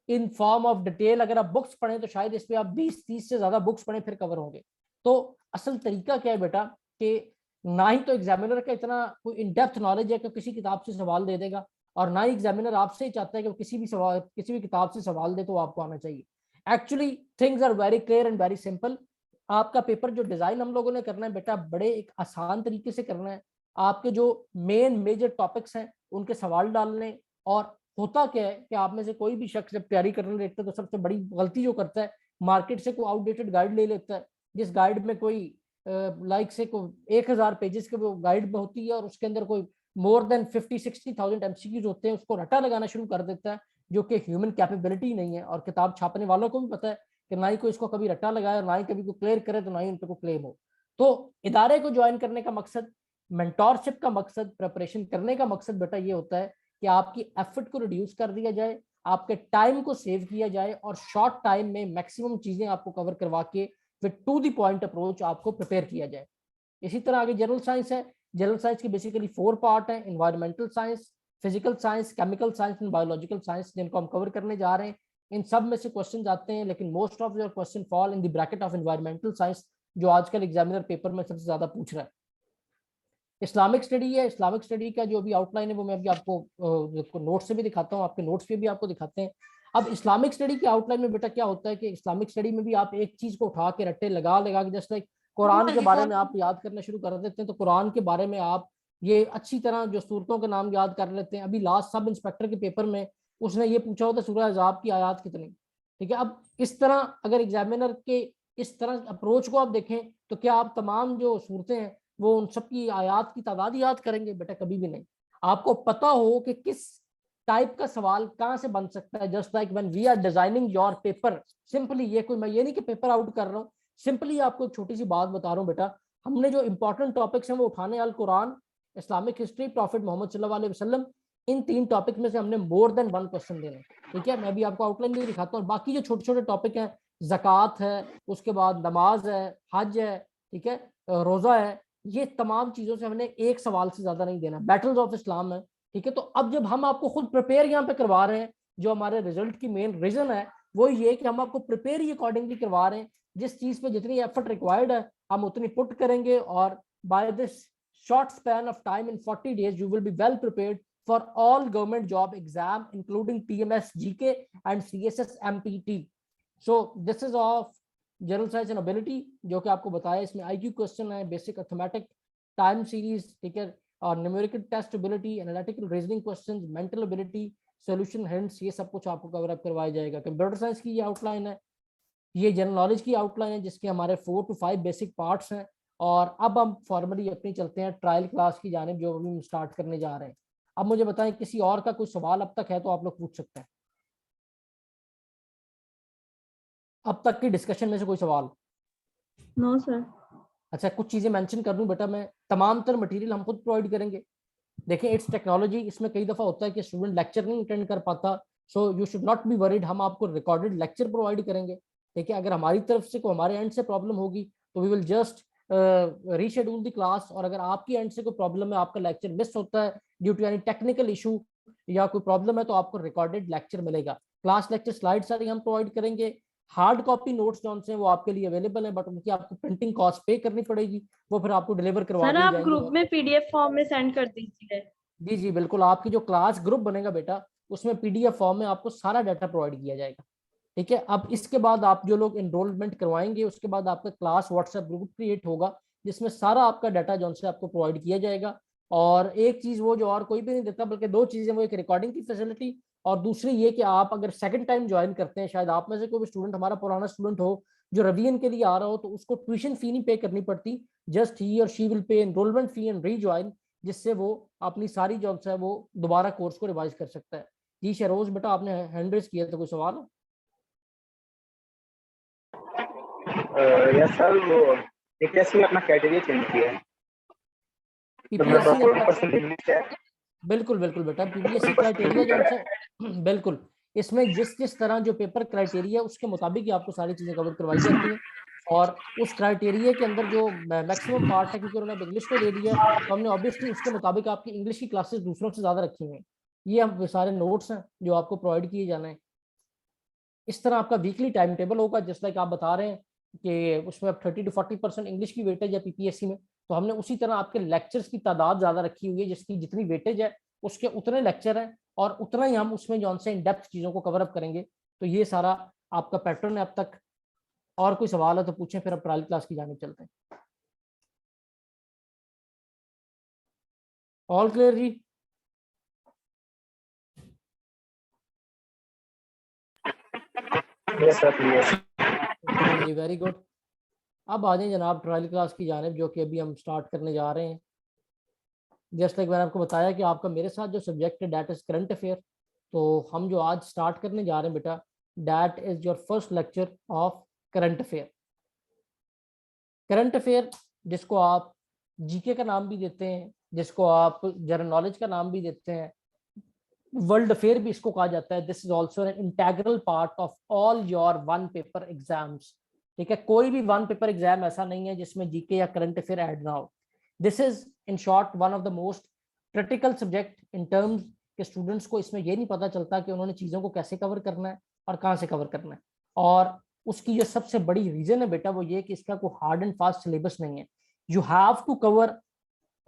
in form of detail. अगर आप बुक्स पढ़ें तो शायद इस पे आप 20-30 से ज्यादा बुक्स पढ़ें फिर कवर होंगे। तो असल तरीका क्या है बेटा, कि ना ही तो एग्जामिनर का इतना कोई इन डेप्थ नॉलेज है कि किसी किताब से सवाल दे देगा, और ना ही एग्जामिनर आपसे ही चाहता है कि किसी भी सवाल, किसी भी किताब से सवाल दे तो आपको आना चाहिए। Actually things are very clear and very simple. आपका पेपर जो डिजाइन हम लोगों ने करना है बेटा, बड़े एक आसान तरीके से करना है। आपके जो मेन मेजर टॉपिक्स हैं उनके सवाल डालने, और होता क्या है कि आप में से कोई भी शख्स जब तैयारी करने लगता है तो सबसे बड़ी गलती जो करता है, मार्केट से कोई आउटडेटेड गाइड ले लेता है, जिस गाइड में कोई लाइक से कोई 1000 पेजेस के वो गाइड में होती है, और उसके अंदर कोई मोर देन 50-60,000 एमसीक्यूज होते हैं, उसको रटा लगाना शुरू कर देता है, जो कि ह्यूमन कैपेबिलिटी नहीं है। और किताब छापने वालों को भी पता है कि ना ही कोई इसको कभी रटा लगाए, और ना ही कभी कोई क्लियर करे, तो ना ही उन पर कोई क्लेम हो। तो इदारे को ज्वाइन करने का मकसद, मेंटोरशिप का मकसद, प्रिपरेशन करने का मकसद बेटा ये होता है कि आपकी एफर्ट को रिड्यूस कर दिया जाए, आपके टाइम को सेव किया जाए, और शॉर्ट टाइम में मैक्सिमम चीजें आपको कवर करवा के फिर टू द पॉइंट अप्रोच आपको प्रिपेयर किया जाए। इसी तरह आगे जनरल साइंस है। जनरल साइंस के बेसिकली 4 पार्ट है: environmental science, physical science, chemical science and biological science, जिनको हम कवर करने जा रहे हैं। इन सब में से क्वेश्चन आते हैं, लेकिन most of your question fall in the bracket of environmental science, जो आजकल एग्जामिनर पेपर में सबसे ज्यादा पूछ रहा है। इस्लामिक स्टडी है। इस्लामिक स्टडी का जो भी आउटलाइन है वो मैं अभी आपको नोट्स से भी दिखाता हूँ, आपके नोट्स पे भी आपको दिखाते हैं। अब इस्लामिक स्टडी के आउटलाइन में बेटा क्या होता है कि इस्लामिक स्टडी में भी आप एक चीज को उठा के रट्टे लगा लगा के, जस्ट लाइक कुरान के बारे में आप याद करना शुरू कर देते हैं, तो कुरान के बारे में आप ये अच्छी तरह जो सूरतों के नाम याद कर लेते हैं। अभी लास्ट सब इंस्पेक्टर के पेपर में उसने ये पूछा होता सूरह अहज़ाब की आयात कितनी, ठीक है। अब इस तरह अगर एग्जामिनर के इस तरह अप्रोच को आप देखें, तो क्या आप तमाम जो सूरतें हैं वो उन सब की आयात की तादाद याद करेंगे? बेटा कभी भी नहीं। आपको पता हो कि किस टाइप का सवाल कहां से बन सकता है। Just like when we are designing your paper, simply ये कोई, मैं ये नहीं कि पेपर आउट कर रहा हूँ, सिंपली आपको एक छोटी सी बात बता रहा हूँ बेटा। हमने जो इंपॉर्टेंट टॉपिक्स हैं वो उठाने, अल कुरान, इस्लामिक हिस्ट्री, प्रॉफिट मोहम्मद सल्लल्लाहु अलैहि वसल्लम, इन 3 टॉपिक में से हमने मोर देन 1 क्वेश्चन देना, ठीक है। मैं भी आपको आउटलाइन भी दिखाता हूँ। बाकी जो छोटे छोटे टॉपिक हैं, ज़कात है, उसके बाद नमाज है, हज है, ठीक है, रोजा है, ये तमाम चीजों से हमने एक सवाल से ज्यादा नहीं देना। बैटल्स ऑफ इस्लाम है, ठीक है। तो अब जब हम आपको खुद प्रिपेयर यहाँ पे करवा रहे हैं, जो हमारे रिजल्ट की मेन रीजन है वो ये कि हम आपको प्रिपेयर ही अकॉर्डिंगली करवा रहे हैं। जिस चीज पे जितनी एफर्ट रिक्वायर्ड है हम उतनी पुट करेंगे, और by this short span of time in 40 days you will be well prepared for all government job exam including PMS GK and CSS MPT। So this is of general science and ability, जो कि आपको बताया। इसमें IQ question है, basic arithmetic, time series, ठीक है, और numerical test ability, analytical reasoning questions, mental ability, solution hints, ये सब कुछ आपको कवर अप करवाया जाएगा। कंप्यूटर साइंस की ये आउटलाइन है। ये जनरल नॉलेज की आउटलाइन है, जिसके हमारे 4 to 5 बेसिक पार्ट्स हैं। और अब हम फॉर्मली अपनी चलते हैं ट्रायल क्लास की जानिब, जो अभी हम स्टार्ट करने जा रहे हैं। अब मुझे बताएं, किसी और का कोई सवाल अब तक है तो आप लोग पूछ सकते हैं। अब तक की डिस्कशन में से कोई सवाल? No sir. अच्छा, कुछ चीजें मेंशन कर दूं बेटा मैं। तमाम तर मटेरियल हम खुद प्रोवाइड करेंगे। देखिए, इट्स टेक्नोलॉजी, इसमें कई दफा होता है कि स्टूडेंट लेक्चर नहीं अटेंड कर पाता, so you should not be worried, हम आपको रिकॉर्डेड लेक्चर प्रोवाइड करेंगे। देखिए, अगर हमारी तरफ से कोई, हमारे एंड से प्रॉब्लम होगी तो we will just reschedule the class, और अगर आपकी एंड से कोई प्रॉब्लम है, आपका लेक्चर मिस होता है due to any technical issue या कोई प्रॉब्लम है, तो आपको रिकॉर्डेड लेक्चर मिलेगा। क्लास लेक्चर स्लाइड सारी हम प्रोवाइड करेंगे, हार्ड कॉपी नोट्स जो हैं वो आपके लिए अवेलेबल है, बट उनकी आपको प्रिंटिंग कॉस्ट पे करनी पड़ेगी, वो फिर आपको डिलीवर करवा सर दिए आप जाएंगे। ग्रुप में पीडीएफ फॉर्म में सेंड कर दीजिए। जी जी बिल्कुल, आपकी जो क्लास ग्रुप बनेगा बेटा, उसमें पीडीएफ फॉर्म में आपको सारा डाटा प्रोवाइड किया जाएगा। ठीक है, अब इसके बाद आप जो लोग एनरोलमेंट करवाएंगे, उसके बाद आपका क्लास व्हाट्सएप ग्रुप क्रिएट होगा, जिसमें सारा आपका डाटा जो से आपको प्रोवाइड किया जाएगा। और एक चीज वो जो और कोई भी नहीं देता, बल्कि दो चीजें, वो एक रिकॉर्डिंग की फैसिलिटी, और दूसरी ये कि आप अगर सेकंड टाइम ज्वाइन करते हैं, शायद आप में से कोई भी स्टूडेंट हमारा पुराना स्टूडेंट हो जो रिवीजन के लिए आ रहा हो, तो उसको ट्यूशन फी नहीं पे करनी पड़ती, जस्ट ही और she will pay enrolment fee and rejoin, जिससे वो अपनी सारी जॉब्स है वो दोबारा कोर्स को रिवाइज कर सकता है। जी शरोज बेटा, आपने हैंड रेज किया था, कोई सवाल है? यस सर, वो पीपीएससी ने अपना क्राइटेरिया चेंज किया है, तो मेरा पीपीएससी ने अपना 40% इंग्लिश है। बिल्कुल बिल्कुल बेटा, पीपीएससी क्राइटेरिया जो से बिल्कुल, इसमें जिस जिस तरह जो पेपर क्राइटेरिया उसके मुताबिक ही आपको सारी चीजें कवर करवाई जाती हैं। और उस क्राइटेरिया के अंदर जो मैक्सिमम पार्ट है, क्योंकि उन्होंने इंग्लिश को दे दिया है, तो हमने ऑब्वियसली उसके मुताबिक आपकी इंग्लिश की क्लासेस दूसरों से ज्यादा रखी हुई हैं। ये हम सारे नोट्स हैं जो आपको प्रोवाइड किए जाने हैं। इस तरह आपका वीकली टाइम टेबल होगा, जिस लाइक आप बता रहे हैं कि उसमें अब 30 to 40% इंग्लिश की वेटेज है पीपीएससी में, तो हमने उसी तरह आपके लेक्चर्स की तादाद ज्यादा रखी हुई है, जिसकी जितनी वेटेज है उसके उतने लेक्चर हैं, और उतना ही हम उसमें जो से इन डेप्थ चीजों को कवर अप करेंगे। तो ये सारा आपका पैटर्न है अब तक। और कोई सवाल है तो पूछें, फिर अब ट्रायल क्लास की जाने चलते हैं। ऑल क्लियर जी? Yes sir, yes. ओके जी, वेरी गुड। अब आ जाए जनाब ट्रायल क्लास की जानिब, जो कि अभी हम स्टार्ट करने जा रहे हैं। जस्ट लाइक मैंने आपको बताया कि आपका मेरे साथ जो सब्जेक्ट है दैट इज करंट अफेयर, तो हम जो आज स्टार्ट करने जा रहे हैं बेटा, that is your first lecture of current affair. Current affair जिसको आप जीके का नाम भी देते हैं, जिसको आप जनरल नॉलेज का नाम भी देते हैं, वर्ल्ड अफेयर भी इसको कहा जाता है। This is also an integral part of all your one paper exams. ठीक है, कोई भी वन पेपर एग्जाम ऐसा नहीं है जिसमें जीके या करंट अफेयर ऐड ना हो। This is in short one of the most critical subject in terms के स्टूडेंट्स को इसमें ये नहीं पता चलता कि उन्होंने चीज़ों को कैसे कवर करना है और कहाँ से कवर करना है। और उसकी जो सबसे बड़ी रीजन है बेटा, वो ये कि इसका कोई हार्ड एंड फास्ट सिलेबस नहीं है। You have to cover,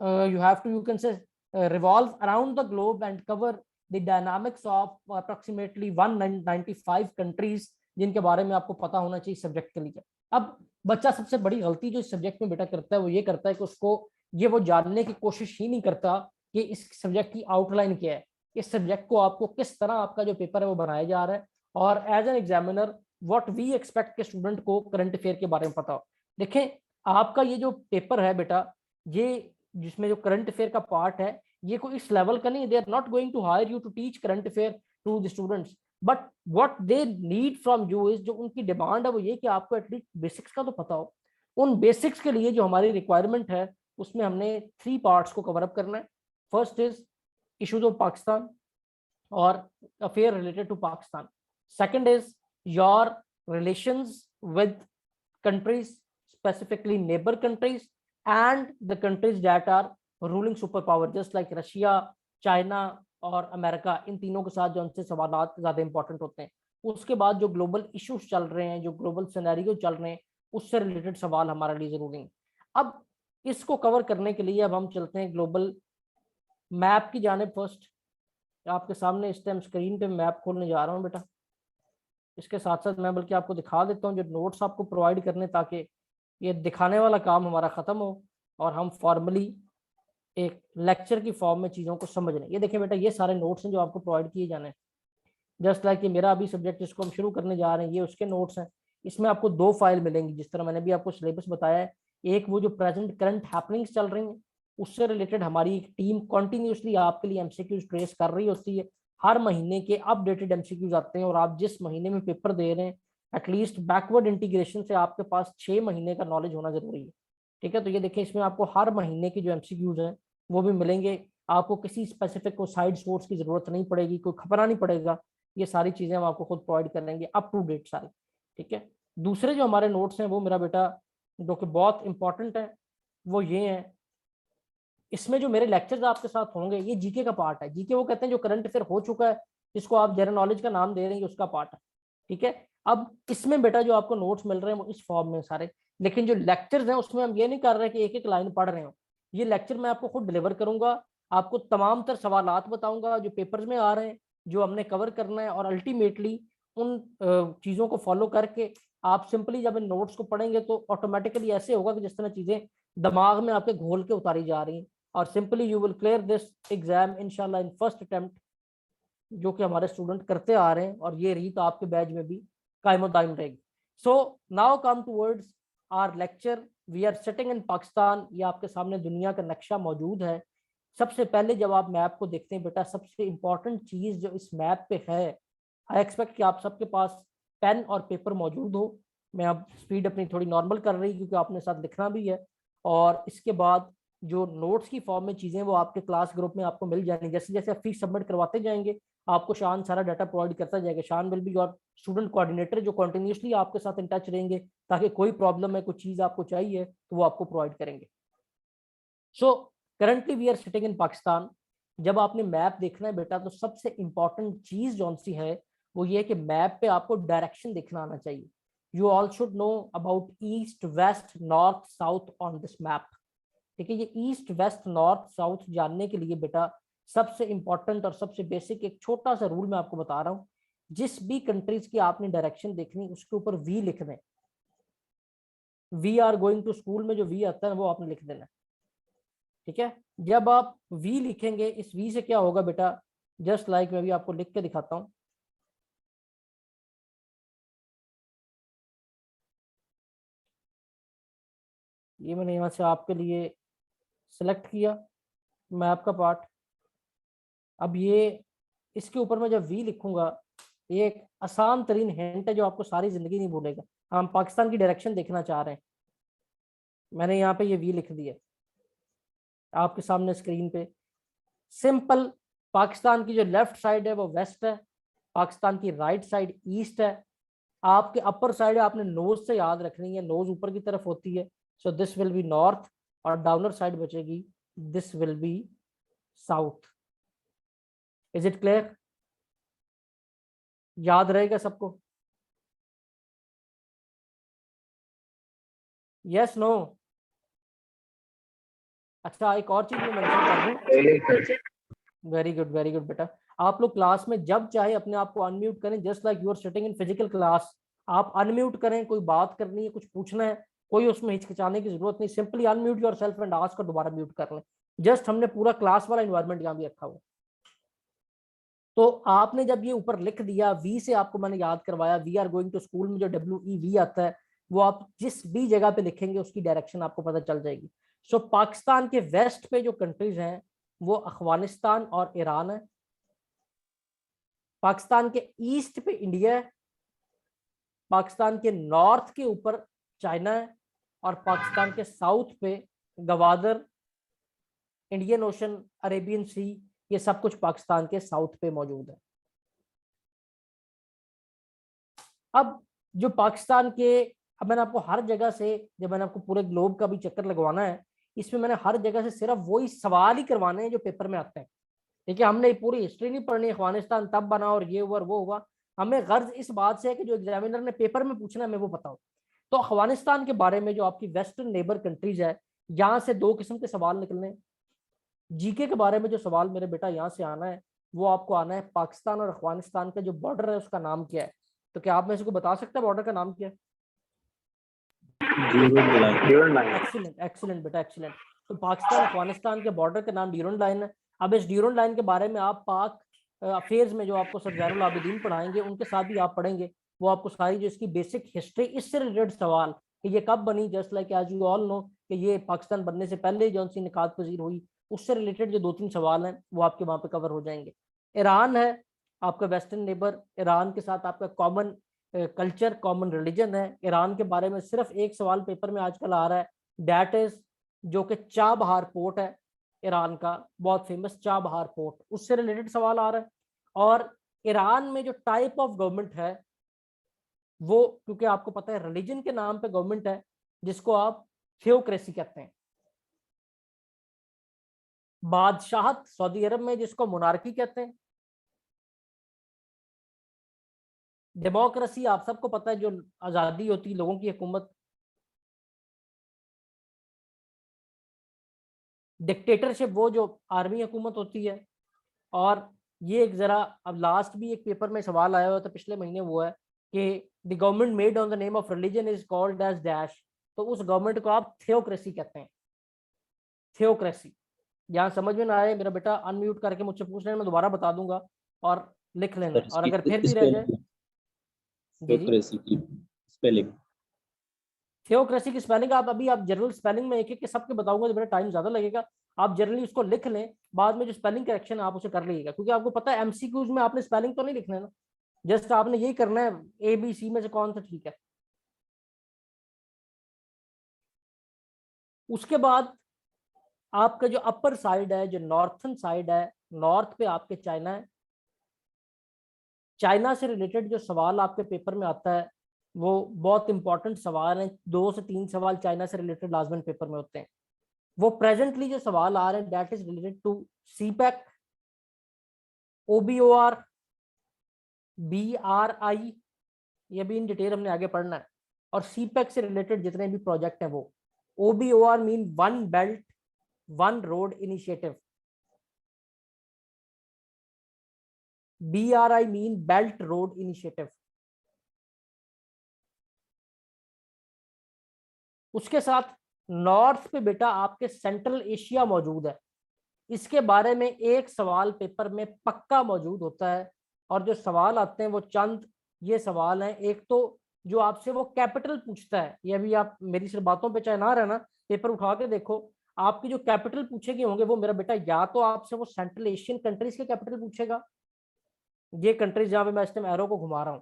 you have to, you can say, revolve around the globe and cover the dynamics of approximately 195 countries, जिनके बारे में आपको पता होना चाहिए सब्जेक्ट के लिए। अब बच्चा सबसे बड़ी गलती जो इस सब्जेक्ट में बेटा करता है, वो ये करता है कि उसको ये वो जानने की कोशिश ही नहीं करता कि इस सब्जेक्ट की आउटलाइन क्या है, इस सब्जेक्ट को आपको किस तरह आपका जो पेपर है वो बनाया जा रहा है, और as an examiner what we expect के स्टूडेंट को करंट अफेयर के बारे में पता हो। देखें, आपका ये जो पेपर है बेटा, ये जिसमें जो करंट अफेयर का पार्ट है, ये कोई इस लेवल का नहीं, they are not going to hire you to teach current affair to the students, but what they need from you is, जो उनकी डिमांड है वो ये कि आपको एटलीस्ट बेसिक्स का तो पता हो। उन बेसिक्स के लिए जो हमारी रिक्वायरमेंट है, उसमें हमने 3 पार्ट्स को कवर अप करना है। First is issues of Pakistan और affair related to Pakistan. Second is your relations with countries, specifically neighbor countries, and the countries that are ruling superpower, just like Russia, China और America. इन तीनों के साथ जो उनसे सवाल ज्यादा इंपॉर्टेंट होते हैं। उसके बाद जो ग्लोबल इश्यूज चल रहे हैं, जो ग्लोबल सिनेरियो चल रहे हैं, उससे रिलेटेड सवाल हमारे लिए जरूरी है। अब इसको कवर करने के लिए अब हम चलते हैं ग्लोबल मैप की जानिब। फर्स्ट आपके सामने इस टाइम स्क्रीन पे मैप खोलने जा रहा हूँ बेटा। इसके साथ साथ मैं बल्कि आपको दिखा देता हूँ जो नोट्स आपको प्रोवाइड करने, ताकि ये दिखाने वाला काम हमारा ख़त्म हो और हम फॉर्मली एक लेक्चर की फॉर्म में चीज़ों को समझ लें। ये देखिए बेटा, ये सारे नोट्स हैं जो आपको प्रोवाइड किए जाने हैं। जस्ट लाइक ये मेरा अभी सब्जेक्ट जिसको हम शुरू करने जा रहे हैं, ये उसके नोट्स हैं। इसमें आपको 2 फाइल मिलेंगी, जिस तरह मैंने भी आपको सिलेबस बताया है। एक वो जो प्रेजेंट करंट हैपनिंग्स चल रही हैं, उससे रिलेटेड हमारी एक टीम कॉन्टिन्यूसली आपके लिए एमसीक्यूज ट्रेस कर रही होती है। हर महीने के अपडेटेड एमसीक्यूज आते हैं, और आप जिस महीने में पेपर दे रहे हैं, एटलीस्ट बैकवर्ड इंटीग्रेशन से आपके पास 6 महीने का नॉलेज होना जरूरी है। ठीक है, तो ये देखिए, इसमें आपको हर महीने के जो एमसीक्यूज हैं वो भी मिलेंगे। आपको किसी स्पेसिफिक को साइड सोर्स की जरूरत नहीं पड़ेगी, कोई खपरा नहीं पड़ेगा। ये सारी चीजें हम आपको खुद प्रोवाइड करेंगे, अप टू डेट सारी। ठीक है, दूसरे जो हमारे नोट्स हैं वो मेरा बेटा जो कि बहुत इंपॉर्टेंट है, वो ये हैं। इसमें जो मेरे लेक्चर्स आपके साथ होंगे, ये जीके का पार्ट है। जीके वो कहते हैं जो करंट अफेयर हो चुका है, जिसको आप जनरल नॉलेज का नाम दे रहे हैं, उसका पार्ट है। ठीक है, अब इसमें बेटा जो आपको नोट्स मिल रहे हैं वो इस फॉर्म में सारे, लेकिन जो लेक्चर्स हैं उसमें हम ये नहीं कर रहे कि एक एक लाइन पढ़ रहे हो। ये लेक्चर मैं आपको खुद डिलीवर करूंगा, आपको तमाम तर सवालात बताऊंगा जो पेपर्स में आ रहे हैं, जो हमने कवर करना है, और अल्टीमेटली उन चीज़ों को फॉलो करके आप सिंपली जब इन नोट्स को पढ़ेंगे तो ऑटोमेटिकली ऐसे होगा कि जिस तरह चीज़ें दिमाग में आपके घोल के उतारी जा रही हैं, और simply you will clear this exam इंशाल्लाह इन फर्स्ट अटेम्प्ट, जो कि हमारे स्टूडेंट करते आ रहे हैं, और ये रीत आपके बैच में भी कायम दायम रहेगी। So now come towards our lecture. We are sitting in Pakistan. ये आपके सामने दुनिया का नक्शा मौजूद है। सबसे पहले जब आप मैप को देखते हैं बेटा, सबसे इंपॉर्टेंट चीज जो इस मैप पे है, आई एक्सपेक्ट कि आप सबके पास पेन और पेपर मौजूद हो। मैं अब स्पीड अपनी थोड़ी नॉर्मल कर रही क्योंकि आपने साथ लिखना भी है, और इसके बाद जो नोट्स की फॉर्म में चीज़ें वो आपके क्लास ग्रुप में आपको मिल जाएंगी। जैसे जैसे आप फीस सबमिट करवाते जाएंगे आपको शान सारा डाटा प्रोवाइड करता जाएगा। शान will be your student coordinator, जो कंटिन्यूसली आपके साथ इन टच रहेंगे, ताकि कोई प्रॉब्लम है, कोई चीज़ आपको चाहिए तो वो आपको प्रोवाइड करेंगे। So currently we are sitting in Pakistan. जब आपने मैप देखना है बेटा, तो सबसे इंपॉर्टेंट चीज जौन सी है वो ये है कि मैप पे आपको डायरेक्शन देखना आना चाहिए। You all should know about east west north south on this map. ठीक है, ये ईस्ट वेस्ट नॉर्थ साउथ जानने के लिए बेटा सबसे इंपॉर्टेंट और सबसे बेसिक एक छोटा सा रूल मैं आपको बता रहा हूँ। जिस भी कंट्रीज की आपने डायरेक्शन देखनी उसके ऊपर वी लिख दें। We are going to school में जो वी आता है वो आपने लिख देना। ठीक है, जब आप वी लिखेंगे, इस वी से क्या होगा बेटा, जस्ट लाइक मैं भी आपको लिख के दिखाता हूं। ये मैंने यहां से आपके लिए सिलेक्ट किया मैप का पार्ट। अब ये इसके ऊपर मैं जब वी लिखूंगा, ये एक आसान तरीन हिंट है जो आपको सारी जिंदगी नहीं भूलेगा। हम पाकिस्तान की डायरेक्शन देखना चाह रहे हैं, मैंने यहाँ पे ये वी लिख दिया आपके सामने स्क्रीन पे। सिंपल, पाकिस्तान की जो लेफ्ट साइड है वो वेस्ट है, पाकिस्तान की राइट साइड ईस्ट है। आपके अपर साइड आपने नोज से याद रखनी है, नोज ऊपर की तरफ होती है, so this will be north, और डाउनर साइड बचेगी, this will be south. Is it clear? याद रहेगा सबको? Yes no? अच्छा, एक और चीज मैं मेंशन कर दूं। वेरी गुड, वेरी गुड बेटा। आप लोग क्लास में जब चाहे अपने आप को अनम्यूट करें, just like you are sitting in physical class. आप अनम्यूट करें, कोई बात करनी है, कुछ पूछना है, कोई उसमें हिचकिचाने की जरूरत नहीं। Simply unmute yourself and ask और दोबारा म्यूट कर लें। जस्ट हमने पूरा क्लास वाला इन्वायरमेंट यहाँ भी रखा हुआ। तो आपने जब ये ऊपर लिख दिया, वी से आपको मैंने याद करवाया, we are going to school में जो WEV आता है वो आप जिस भी जगह पे लिखेंगे उसकी डायरेक्शन आपको पता चल जाएगी। सो पाकिस्तान के वेस्ट पे जो कंट्रीज हैं वो अफगानिस्तान और ईरान है। पाकिस्तान के ईस्ट पे इंडिया है, पाकिस्तान के नॉर्थ के ऊपर चाइना है, और पाकिस्तान के साउथ पे गवादर, इंडियन ओशन, अरेबियन सी, ये सब कुछ पाकिस्तान के साउथ पे मौजूद है। अब जो पाकिस्तान के, अब मैंने आपको हर जगह से, जब मैंने आपको पूरे ग्लोब का भी चक्कर लगवाना है, इसमें मैंने हर जगह से सिर्फ वही सवाल ही करवाने हैं जो पेपर में आते हैं। ठीक है, हमने पूरी हिस्ट्री नहीं पढ़नी, अफगानिस्तान तब बना और ये हुआ और वो हुआ। हमें गर्ज इस बात से है कि जो एग्जामिनर ने पेपर में पूछना है हमें वो पता हो। तो अफगानिस्तान के बारे में जो आपकी वेस्टर्न नेबर कंट्रीज है, यहाँ से दो किस्म के सवाल निकलने। जीके के बारे में जो सवाल मेरे बेटा यहाँ से आना है वो आपको आना है, पाकिस्तान और अफगानिस्तान का जो बॉर्डर है उसका नाम क्या है। तो क्या आप मेरे को बता सकते हैं बॉर्डर का नाम क्या है? एक्सीलेंट, एक्सीलेंट बेटा, एक्सीलेंट। तो पाकिस्तान अफगानिस्तान के बॉर्डर का नाम ड्यूरंड लाइन है। अब इस ड्यूरंड लाइन के बारे में आप पाक अफेयर्स में जो आपको सर जैनुल आबिदीन पढ़ाएंगे उनके साथ भी आप पढ़ेंगे। वो आपको सारी जो इसकी बेसिक हिस्ट्री, इससे रिलेटेड सवाल कि ये कब बनी, just like as you all know कि ये पाकिस्तान बनने से पहले जो सी निकात पजीर हुई, उससे रिलेटेड जो 2-3 सवाल हैं वो आपके वहाँ पे कवर हो जाएंगे। ईरान है आपका वेस्टर्न नेबर, ईरान के साथ आपका कॉमन कल्चर, कॉमन रिलीजन है। ईरान के बारे में सिर्फ एक सवाल पेपर में आजकल आ रहा है, दैट इज जो कि चाबहार पोर्ट है ईरान का, बहुत फेमस चाबहार पोर्ट, उससे रिलेटेड सवाल आ रहा है। और ईरान में जो टाइप ऑफ गवर्नमेंट है वो, क्योंकि आपको पता है रिलीजन के नाम पे गवर्नमेंट है, जिसको आप थियोक्रेसी कहते हैं। बादशाहत सऊदी अरब में जिसको मोनार्की कहते हैं। डेमोक्रेसी आप सबको पता है, जो आज़ादी होती है, लोगों की हुकूमत। डिक्टेटरशिप वो जो आर्मी हुकूमत होती है। और ये एक ज़रा अब लास्ट भी एक पेपर में सवाल आया हुआ था पिछले महीने, वो है कि the government made on the name of religion is called as dash. तो उस गवर्नमेंट को आप थियोक्रेसी कहते हैं, थियोक्रेसी। यहाँ समझ में ना आए मेरा बेटा अनम्यूट करके मुझसे पूछ लेना, मैं दोबारा बता दूंगा और लिख लेना सर है, और इसकी अगर फिर भी रह जाए। स्पेलिंग, जी जी, थियोक्रेसी की स्पेलिंग। थियोक्रेसी की स्पेलिंग आप अभी आप जनरल स्पेलिंग में एक एक के सबके बताऊंगा तो मेरा टाइम ज्यादा लगेगा। आप जनरली उसको लिख लें, बाद में जो स्पेलिंग करेक्शन है आप उसे कर लीजिएगा, क्योंकि आपको पता है एमसीक्यूज में आपने स्पेलिंग तो नहीं लिखना है ना, जस्ट आपने यही करना है ABC में से कौन सा ठीक है। उसके बाद आपका जो अपर साइड है, जो नॉर्थन साइड है, नॉर्थ पे आपके चाइना है। चाइना से रिलेटेड जो सवाल आपके पेपर में आता है वो बहुत इंपॉर्टेंट सवाल है, 2 से 3 सवाल चाइना से रिलेटेड लाजमन पेपर में होते हैं। वो प्रेजेंटली जो सवाल आ रहे हैं that is related to CPEC, OBOR, BRI, ये भी इन डिटेल हमने आगे पढ़ना है। और CPEC से रिलेटेड जितने भी प्रोजेक्ट हैं वो, OBOR mean one belt one road initiative, BRI mean belt road initiative. उसके साथ नॉर्थ पे बेटा आपके सेंट्रल एशिया मौजूद है, इसके बारे में एक सवाल पेपर में पक्का मौजूद होता है। और जो सवाल आते हैं वो चंद ये सवाल हैं। एक तो जो आपसे वो कैपिटल पूछता है, ये अभी आप मेरी सिर्फ बातों पे चाहे ना रहना, पेपर उठा के देखो, आपकी जो कैपिटल पूछे गए होंगे वो मेरा बेटा या तो आपसे वो सेंट्रल एशियन कंट्रीज के कैपिटल पूछेगा, ये कंट्रीज जहां पे मैं इस टाइम एरो को घुमा रहा हूं,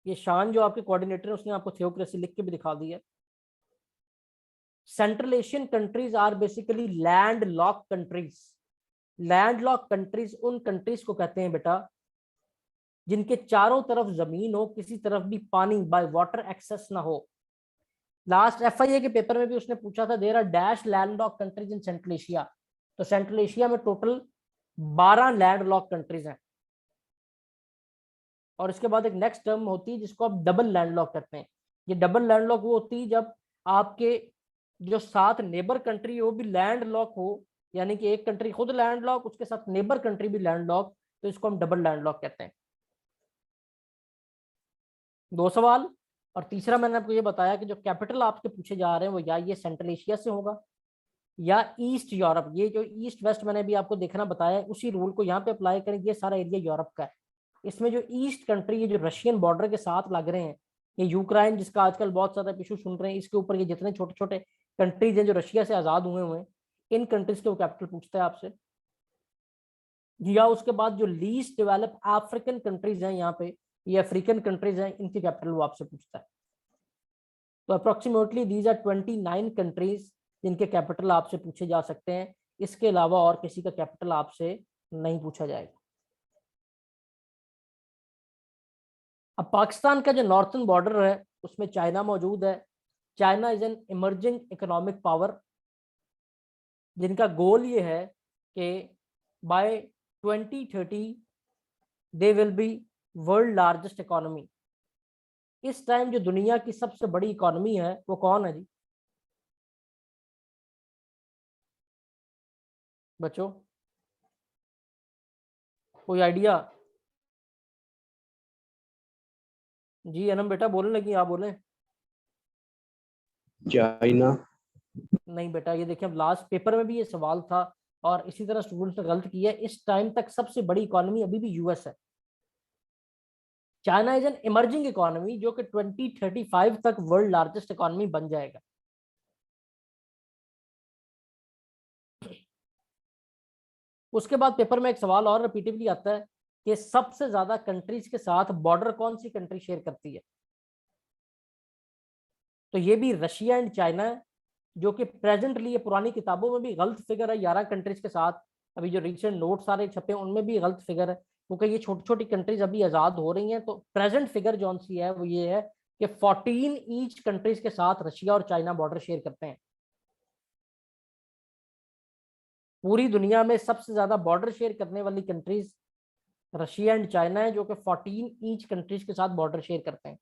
ये शान जो आपके कोऑर्डिनेटर है उसने आपको थियोक्रेसी लिख के भी दिखा दी है। Central Asian countries are basically land lock countries. Land lock countries उन कंट्रीज को कहते हैं बेटा जिनके चारों तरफ जमीन हो, किसी तरफ भी पानी बाय वाटर एक्सेस ना हो। लास्ट FIA के पेपर में भी उसने पूछा था there are dash land lock countries in central Asia. तो सेंट्रल एशिया में टोटल 12 लैंड लॉक कंट्रीज हैं। और इसके बाद एक नेक्स्ट टर्म होती है जिसको आप डबल लैंडलॉक कहते हैं। ये डबल लैंडलॉक वो होती है जब आपके जो साथ नेबर कंट्री हो भी लैंडलॉक हो, यानी कि एक कंट्री खुद लैंडलॉक, उसके साथ नेबर कंट्री भी लैंडलॉक, तो इसको हम डबल लैंडलॉक कहते हैं। 2 सवाल। और तीसरा मैंने आपको ये बताया कि जो कैपिटल आपके पूछे जा रहे हैं वो या ये सेंट्रल एशिया से होगा या ईस्ट यूरोप। ये जो ईस्ट वेस्ट मैंने भी आपको देखना बताया है, उसी रूल को यहाँ पे अप्लाई करें। ये सारा एरिया यूरोप का है। इसमें जो ईस्ट कंट्री, ये जो रशियन बॉर्डर के साथ लग रहे हैं, ये यूक्रेन जिसका आजकल बहुत ज्यादा इशू सुन रहे हैं, इसके ऊपर ये जितने छोटे छोटे कंट्रीज हैं जो रशिया से आजाद हुए हैं, इन कंट्रीज के वो कैपिटल पूछता है आपसे। या उसके बाद जो लीस्ट डेवलप अफ्रीकन कंट्रीज हैं यहाँ पे, ये अफ्रीकन कंट्रीज हैं, इनकी कैपिटल वो आपसे पूछता है। तो अप्रोक्सीमेटली दीज आर 29 कंट्रीज जिनके कैपिटल आपसे पूछे जा सकते हैं। इसके अलावा और किसी का कैपिटल आपसे नहीं पूछा जाएगा। अब पाकिस्तान का जो नॉर्थन बॉर्डर है उसमें चाइना मौजूद है। China is an emerging economic power जिनका गोल ये है कि by 2030 they will be world largest economy. इस टाइम जो दुनिया की सबसे बड़ी इकोनॉमी है वो कौन है जी बच्चों, कोई आइडिया? जी अनम बेटा बोलने लगी, आप बोले। चाइना। नहीं बेटा, ये देखिए अब लास्ट पेपर में भी ये सवाल था और इसी तरह स्टूडेंट्स ने गलत किया। इस टाइम तक सबसे बड़ी इकोनॉमी अभी भी US है। China is an emerging economy जो कि 2035 तक वर्ल्ड लार्जेस्ट इकोनॉमी बन जाएगा। उसके बाद पेपर में एक सवाल और रिपीटेडली आता है कि सबसे ज्यादा कंट्रीज के साथ बॉर्डर कौन सी कंट्री शेयर करती है। तो ये भी रशिया एंड चाइना है, जो कि प्रेजेंटली, ये पुरानी किताबों में भी गलत फिगर है 11 कंट्रीज के साथ। अभी जो रिसेंट नोट सारे छपे उनमें भी गलत फिगर है, क्योंकि ये छोटी छोटी कंट्रीज अभी आजाद हो रही हैं। तो प्रेजेंट फिगर जो सी है वो ये है कि 14 ईच कंट्रीज के साथ रशिया और चाइना बॉर्डर शेयर करते हैं। पूरी दुनिया में सबसे ज्यादा बॉर्डर शेयर करने वाली कंट्रीज रशिया एंड चाइना है, जो कि 14 ईच कंट्रीज के साथ बॉर्डर शेयर करते हैं।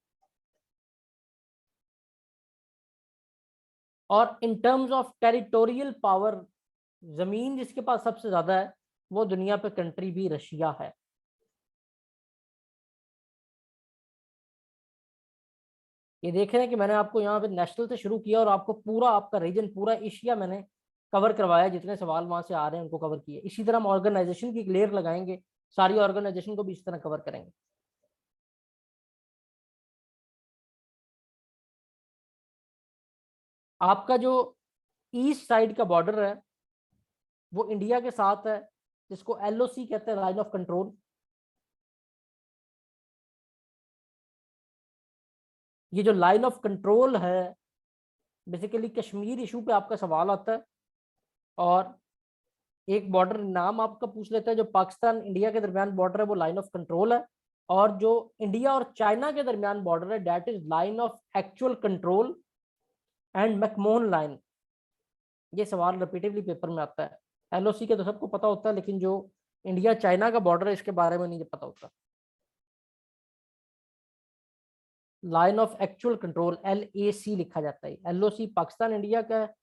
और इन टर्म्स ऑफ टेरिटोरियल पावर, जमीन जिसके पास सबसे ज्यादा है वो दुनिया पे कंट्री भी रशिया है। ये देख रहे हैं कि मैंने आपको यहाँ पे नेशनल से शुरू किया और आपको पूरा आपका रीजन, पूरा एशिया मैंने कवर करवाया। जितने सवाल वहां से आ रहे हैं उनको कवर किए। इसी तरह हम ऑर्गेनाइजेशन की लेयर लगाएंगे, सारी ऑर्गेनाइजेशन को भी इस तरह कवर करेंगे। आपका जो ईस्ट साइड का बॉर्डर है वो इंडिया के साथ है, जिसको LOC कहते हैं, लाइन ऑफ कंट्रोल। ये जो लाइन ऑफ कंट्रोल है, बेसिकली कश्मीर इशू पे आपका सवाल आता है। और एक बॉर्डर नाम आपका पूछ लेता है, जो पाकिस्तान इंडिया के दरमियान बॉर्डर है वो लाइन ऑफ कंट्रोल है। और जो इंडिया और चाइना के दरमियान बॉर्डर है that is line of actual control and McMahon line. ये सवाल रिपीटेडली पेपर में आता है। LOC के तो सबको पता होता है, लेकिन जो इंडिया चाइना का बॉर्डर है इसके बारे में नहीं पता होता। Line of actual control LAC लिखा जाता है। LOC पाकिस्तान इंडिया का है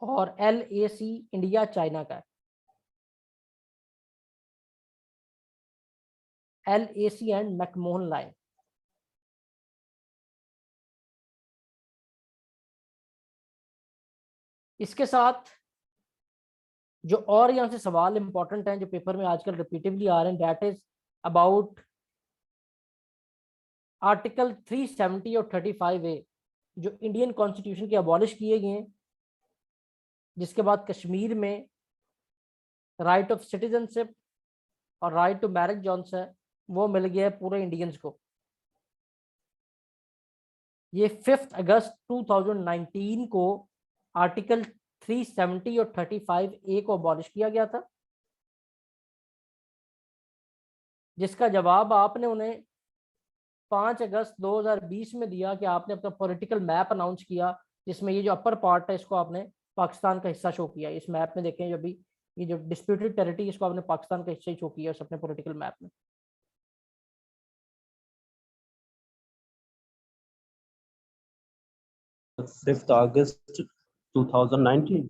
और LAC इंडिया चाइना का है। LAC and McMahon line. इसके साथ जो और यहाँ से सवाल इंपॉर्टेंट हैं जो पेपर में आजकल रिपीटेडली आ रहे हैं, दैट इज अबाउट आर्टिकल 370 और 35A जो इंडियन कॉन्स्टिट्यूशन के अबॉलिश किए गए हैं, जिसके बाद कश्मीर में राइट ऑफ सिटीजनशिप और राइट टू मैरिज जोन है वो मिल गया है पूरे इंडियंस को। ये 5 अगस्त 2019 को आर्टिकल 370 और 35A को अबॉलिश किया गया था, जिसका जवाब आपने उन्हें 5 अगस्त 2020 में दिया कि आपने अपना पॉलिटिकल मैप अनाउंस किया, जिसमें ये जो अपर पार्ट है इसको आपने पाकिस्तान का हिस्सा शो किया। इस मैप में देखें, जो भी ये जो डिस्प्यूटेड टेरिटरी इसको आपने पाकिस्तान का हिस्सा ही शो किया उस अपने पॉलिटिकल मैप में। फिफ्थ अगस्त 2019।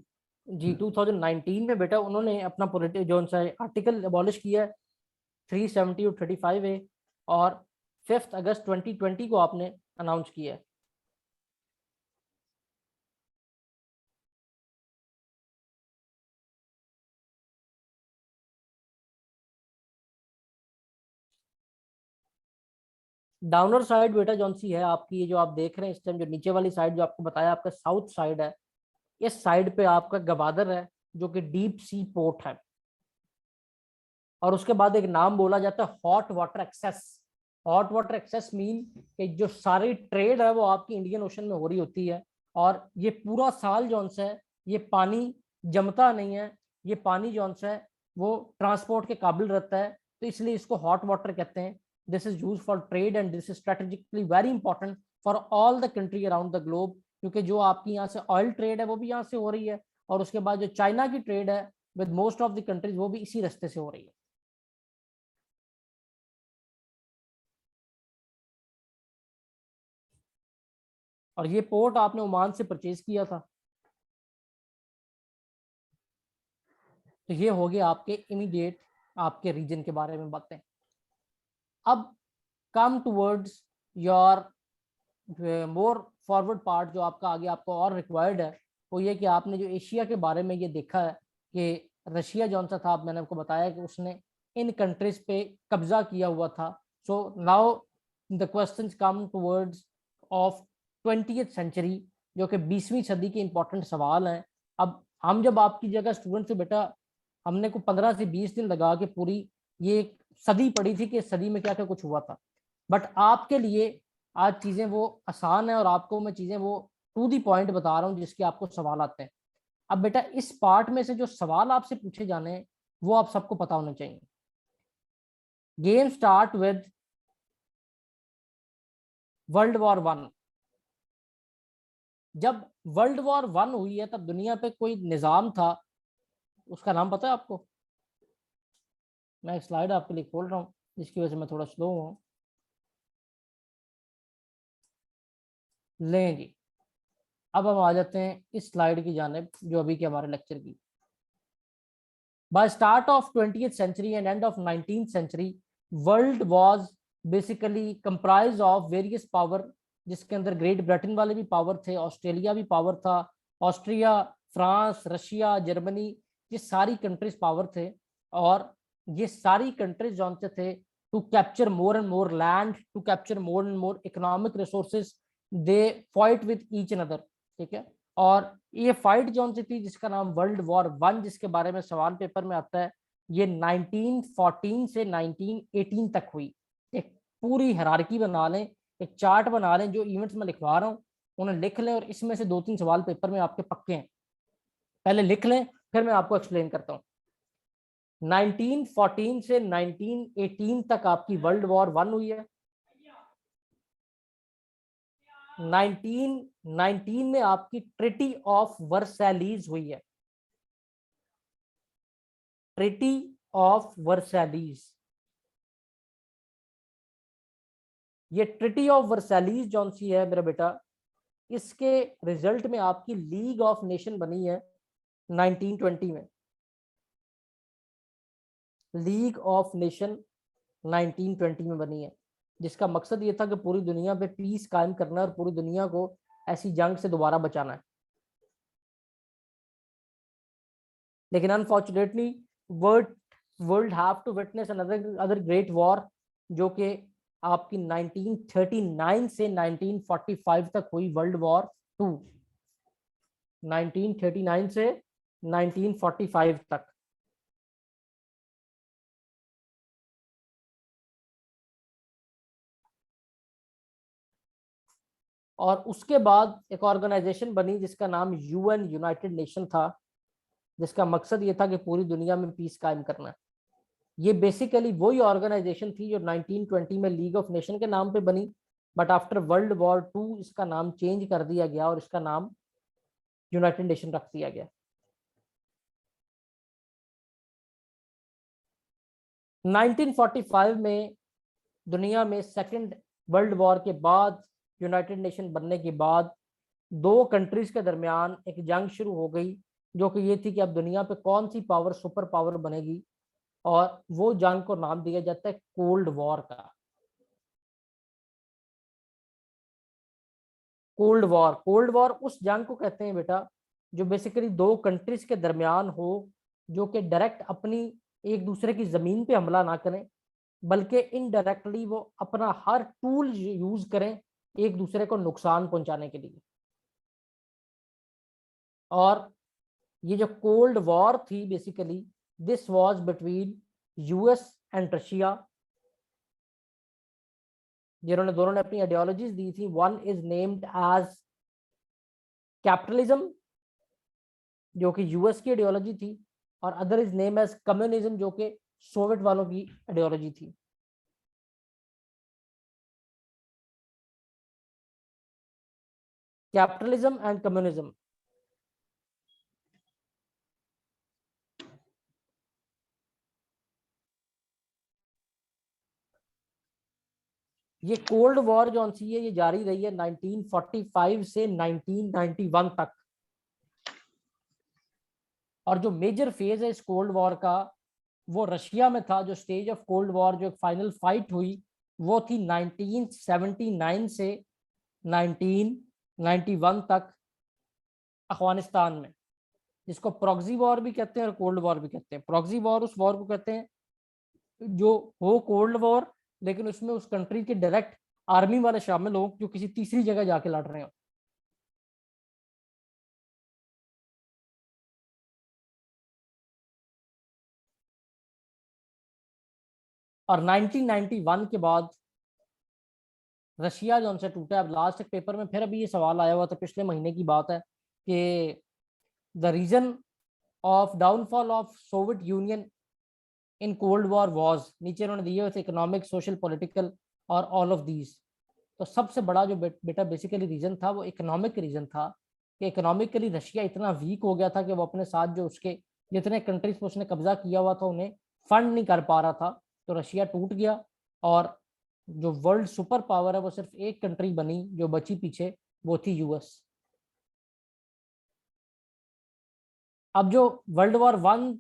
जी 2019 में बेटा उन्होंने अपना पॉलिटिकल जो सा आर्टिकल अबॉलिश किया है 370 और 35A, और 5 अगस्त 2020 को आपने अनाउंस किया है। डाउनर साइड बेटा जौन सी है आपकी, ये जो आप देख रहे हैं इस टाइम, जो नीचे वाली साइड जो आपको बताया आपका साउथ साइड है, इस साइड पे आपका गवादर है जो कि डीप सी पोर्ट है। और उसके बाद एक नाम बोला जाता है hot water access. Hot water access mean कि जो सारी ट्रेड है वो आपकी इंडियन ओशन में हो रही होती है, और ये पूरा साल जौन सा है ये पानी जमता नहीं है, ये पानी जौन सा है वो ट्रांसपोर्ट के काबिल रहता है, तो इसलिए इसको हॉट वाटर कहते हैं। This is use for trade and this is strategically very important for all the country around the globe, क्योंकि जो आपकी यहाँ से ऑयल ट्रेड है वो भी यहाँ से हो रही है, और उसके बाद जो चाइना की ट्रेड है with most of the countries वो भी इसी रास्ते से हो रही है। और ये पोर्ट आपने ओमान से परचेज किया था। तो ये हो गया आपके इमीडिएट आपके रीजन के बारे में बातें। अब come towards your more forward part, जो आपका आगे आपको और रिक्वायर्ड है वो ये कि आपने जो एशिया के बारे में ये देखा है कि रशिया जौन सा था, मैंने आपको बताया कि उसने इन कंट्रीज पे कब्जा किया हुआ था। So now the questions come towards of 20th century, जो कि 20वीं सदी के इंपॉर्टेंट सवाल हैं। अब हम जब आपकी जगह स्टूडेंट से बेटा, हमने को 15 से 20 दिन लगा के पूरी ये सदी पढ़ी थी कि सदी में क्या क्या कुछ हुआ था, बट आपके लिए आज चीजें वो आसान है और आपको मैं चीजें वो टू दी पॉइंट बता रहा हूँ जिसके आपको सवाल आते हैं। अब बेटा इस पार्ट में से जो सवाल आपसे पूछे जाने हैं वो आप सबको पता होना चाहिए। Game start with world war 1। जब वर्ल्ड वॉर 1 हुई है तब दुनिया पे कोई निजाम था उसका नाम पता है आपको? मैं एक स्लाइड आपके लिए खोल रहा हूँ जिसकी वजह से मैं थोड़ा स्लो हूँ। लें जी, अब हम आ जाते हैं इस स्लाइड की जानिब जो अभी के हमारे लेक्चर की। By start of 20th century and end of 19th century, world was basically comprised of various power, जिसके अंदर ग्रेट ब्रिटेन वाले भी पावर थे, ऑस्ट्रेलिया भी पावर था, ऑस्ट्रिया, फ्रांस, रशिया, जर्मनी, ये सारी कंट्रीज पावर थे। और ये सारी कंट्रीज जानते थे to capture more and more land, to capture more and more economic resources, they fight with each other. ठीक है, और ये फाइट जो सी थी जिसका नाम वर्ल्ड वॉर 1, जिसके बारे में सवाल पेपर में आता है, ये 1914 से 1918 तक हुई। एक पूरी हायरार्की बना लें, एक चार्ट बना लें, जो इवेंट्स में लिखवा रहा हूँ उन्हें लिख लें, और इसमें से 2-3 सवाल पेपर में आपके पक्के हैं। पहले लिख लें, फिर मैं आपको एक्सप्लेन करता हूँ। 1914 से 1918 तक आपकी वर्ल्ड वॉर 1 हुई है। 1919 में आपकी ट्रीटी ऑफ वर्सैलीज हुई है। ट्रीटी ऑफ वर्सैलीज, ये ट्रीटी ऑफ वर्सैलीज जौन सी है मेरा बेटा, इसके रिजल्ट में आपकी लीग ऑफ नेशन बनी है 1920 में। लीग ऑफ नेशन 1920 में बनी है, जिसका मकसद ये था कि पूरी दुनिया पे पीस कायम करना है और पूरी दुनिया को ऐसी जंग से दोबारा बचाना है। लेकिन unfortunately world have to witness another great war, जो कि आपकी 1939 से 1945 तक हुई, वर्ल्ड वॉर 2। 1939 से 1945 तक। और उसके बाद एक ऑर्गेनाइजेशन बनी जिसका नाम यूएन, यूनाइटेड नेशन था, जिसका मकसद ये था कि पूरी दुनिया में पीस कायम करना है। ये बेसिकली वही ऑर्गेनाइजेशन थी जो 1920 में लीग ऑफ नेशन के नाम पे बनी, बट आफ्टर वर्ल्ड वॉर 2 इसका नाम चेंज कर दिया गया और इसका नाम यूनाइटेड नेशन रख दिया गया। 1945 में दुनिया में सेकेंड वर्ल्ड वॉर के बाद, यूनाइटेड नेशन बनने के बाद, 2 कंट्रीज के दरमियान एक जंग शुरू हो गई, जो कि ये थी कि अब दुनिया पे कौन सी पावर सुपर पावर बनेगी, और वो जंग को नाम दिया जाता है कोल्ड वॉर का। कोल्ड वॉर, कोल्ड वॉर उस जंग को कहते हैं बेटा जो बेसिकली 2 कंट्रीज के दरमियान हो, जो कि डायरेक्ट अपनी एक दूसरे की जमीन पे हमला ना करें, बल्कि इनडायरेक्टली वो अपना हर टूल यूज करें एक दूसरे को नुकसान पहुंचाने के लिए। और ये जो कोल्ड वॉर थी basically, this was between US and Russia, जिन्होंने दोनों ने अपनी आइडियोलॉजीज दी थी। One is named as capitalism, जो कि यूएस की आइडियोलॉजी थी, और other is name as communism, जो कि सोवियत वालों की आइडियोलॉजी थी। Capitalism and communism. ये कोल्ड वॉर जो सी है ये जारी रही है 1945 से 1991 तक। और जो मेजर फेज है इस कोल्ड वॉर का वो रशिया में था। जो स्टेज ऑफ कोल्ड वॉर, जो एक फाइनल फाइट हुई, वो थी 1979 से 1991 तक अफगानिस्तान में, जिसको प्रॉक्सी वॉर भी कहते हैं और कोल्ड वॉर भी कहते हैं। प्रॉक्सी वॉर उस वॉर को कहते हैं जो हो कोल्ड वॉर, लेकिन उसमें उस कंट्री के डायरेक्ट आर्मी वाले शामिल हो जो किसी तीसरी जगह जाके लड़ रहे हो। और 1991 के बाद रशिया जो उनसे टूटा। अब लास्ट एक पेपर में फिर अभी ये सवाल आया हुआ था, पिछले महीने की बात है, कि the region of downfall of Soviet Union in cold war was, नीचे उन्होंने दिए हुए थे इकोनॉमिक, सोशल, पॉलिटिकल और ऑल ऑफ दीज। तो सबसे बड़ा जो बेटा बेसिकली रीजन था वो इकोनॉमिक रीजन था, कि इकोनॉमिकली रशिया इतना वीक हो गया था कि वो अपने साथ जो उसके जितने कंट्रीज पर उसने कब्जा किया हुआ था उन्हें फंड नहीं कर पा रहा था, तो रशिया टूट गया और जो वर्ल्ड सुपर पावर है वो सिर्फ एक कंट्री बनी जो बची पीछे, वो थी यूएस। अब जो वर्ल्ड वॉर 1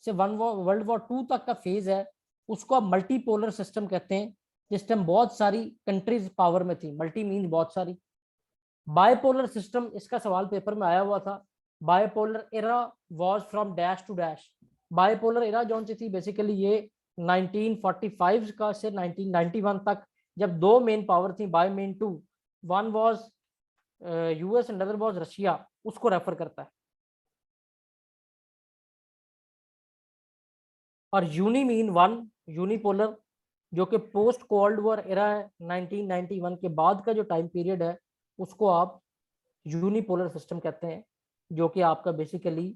से वर्ल्ड वॉर 2 तक का फेज है उसको अब मल्टीपोलर सिस्टम कहते हैं, जिस टाइम बहुत सारी कंट्रीज पावर में थी। मल्टी मीन बहुत सारी। बायपोलर सिस्टम, इसका सवाल पेपर में आया हुआ था। Bipolar era was from dash to dash. Bipolar era जो सी थी बेसिकली ये 1945 का से 1991 तक, जब दो मेन पावर थी, by main two, one was US and other was Russia, उसको रेफर करता है। और यूनी मीन वन, यूनिपोलर, जो कि पोस्ट कोल्ड वॉर एरा है, 1991 के बाद का जो टाइम पीरियड है उसको आप यूनिपोलर सिस्टम कहते हैं, जो कि आपका basically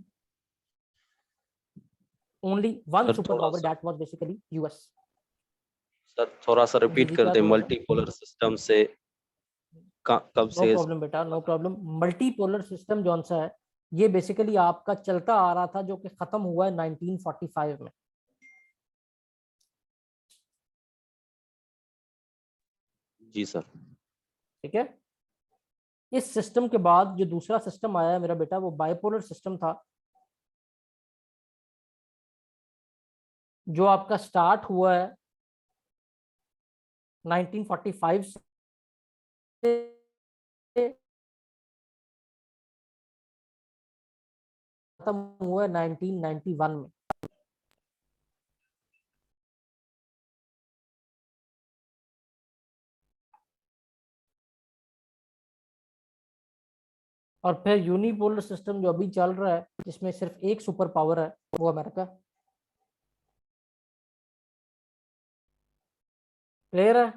only one super power, that was basically US. Sir थोड़ा सा रिपीट कर दें, मल्टीपोलर सिस्टम से कब नो से? प्रॉब्लम बेटा, नो प्रॉब्लम। मल्टीपोलर सिस्टम जौन सा है ये बेसिकली आपका चलता आ रहा था, जो कि खत्म हुआ है 1945 में। जी सर। ठीक है। इस सिस्टम के बाद जो दूसरा सिस्टम आया है मेरा बेटा, वो बाइपोलर सिस्टम था, जो आपका स्टार्ट हुआ है 1945 से खत्म हुआ है 1991 में। और फिर यूनिपोलर सिस्टम जो अभी चल रहा है, जिसमें सिर्फ एक सुपर पावर है, वो अमेरिका। क्लियर है?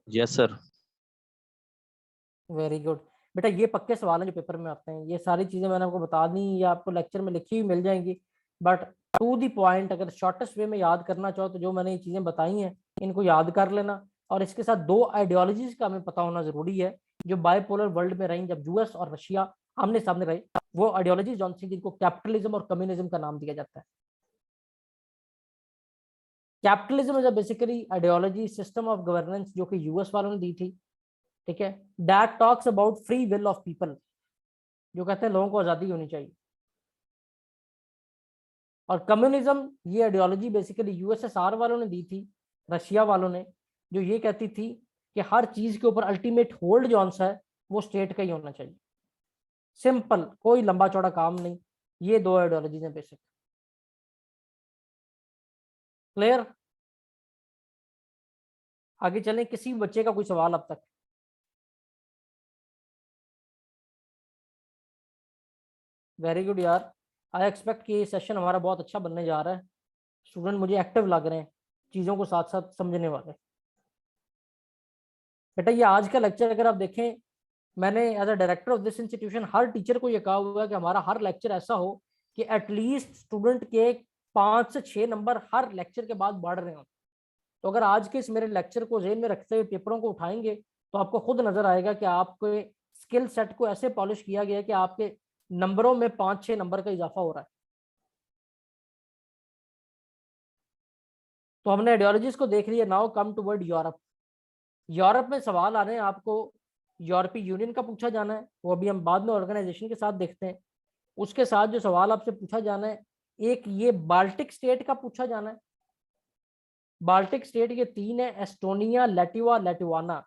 Yes sir. वेरी गुड बेटा, ये पक्के सवाल हैं जो पेपर में आते हैं। ये सारी चीजें मैंने आपको बता दी या आपको लेक्चर में लिखी हुई मिल जाएंगी, बट टू दी पॉइंट अगर शॉर्टेस्ट वे में याद करना चाहो तो जो मैंने ये चीजें बताई हैं इनको याद कर लेना। और इसके साथ दो आइडियोलॉजीज का हमें पता होना जरूरी है जो बाइपोलर वर्ल्ड में रही, जब यूएस और रशिया आमने सामने रहे। वो आइडियोलॉजी जौन सी, जिनको कैपिटलिज्म और कम्युनिज्म का नाम दिया जाता है। Capitalism is basically ideology, system of governance जो कि यूएस वालों ने दी थी। ठीक है। That talks about free will of people, जो कहते हैं लोगों को आजादी होनी चाहिए। और कम्युनिज्म, ये आइडियोलॉजी बेसिकली यूएसएसआर वालों ने दी थी, रशिया वालों ने, जो ये कहती थी कि हर चीज के ऊपर अल्टीमेट होल्ड जो सा है वो स्टेट का ही होना चाहिए। सिंपल, कोई लंबा चौड़ा काम नहीं। ये दो आइडियोलॉजीज हैं बेसिक। क्लियर? आगे चलें। किसी बच्चे का कोई सवाल अब तक? वेरी गुड यार, आई एक्सपेक्ट कि ये सेशन हमारा बहुत अच्छा बनने जा रहा है। स्टूडेंट मुझे एक्टिव लग रहे हैं, चीज़ों को साथ साथ समझने वाले। बेटा ये आज का लेक्चर अगर आप देखें, मैंने as a director of this institution हर टीचर को ये कहा हुआ है कि हमारा हर लेक्चर ऐसा हो कि एटलीस्ट स्टूडेंट के 5 से 6 नंबर हर लेक्चर के बाद बढ़ रहे हो। तो अगर आज के इस मेरे लेक्चर को ज़हन में रखते हुए पेपरों को उठाएंगे तो आपको खुद नजर आएगा कि आपके स्किल सेट को ऐसे पॉलिश किया गया है कि आपके नंबरों में 5-6 नंबर का इजाफा हो रहा है। तो हमने आइडियोलॉजीज को देख लिया। Now come toward Europe. Europe में सवाल आ रहे हैं आपको, यूरोपीय यूनियन का पूछा जाना है, वो अभी हम बाद में ऑर्गेनाइजेशन के साथ देखते हैं। उसके साथ जो सवाल आपसे पूछा जाना है, एक ये बाल्टिक स्टेट का पूछा जाना है। बाल्टिक स्टेट ये 3 है, Estonia, Latvia, Lithuania.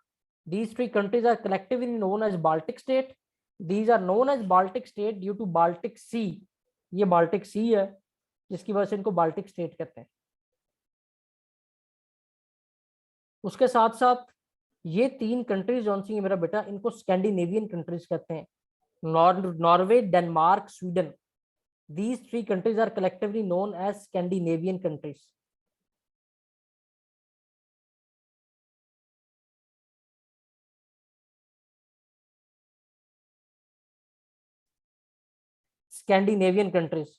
These 3 countries are collectively known as Baltic state. These are known as Baltic state due to Baltic Sea. ये बाल्टिक सी है जिसकी वजह से इनको बाल्टिक स्टेट कहते हैं। उसके साथ साथ ये 3 कंट्रीज जौन सी है मेरा बेटा, इनको स्कैंडिनेवियन कंट्रीज कहते हैं। Norway, Denmark, Sweden. These 3 countries are collectively known as Scandinavian countries. Scandinavian countries.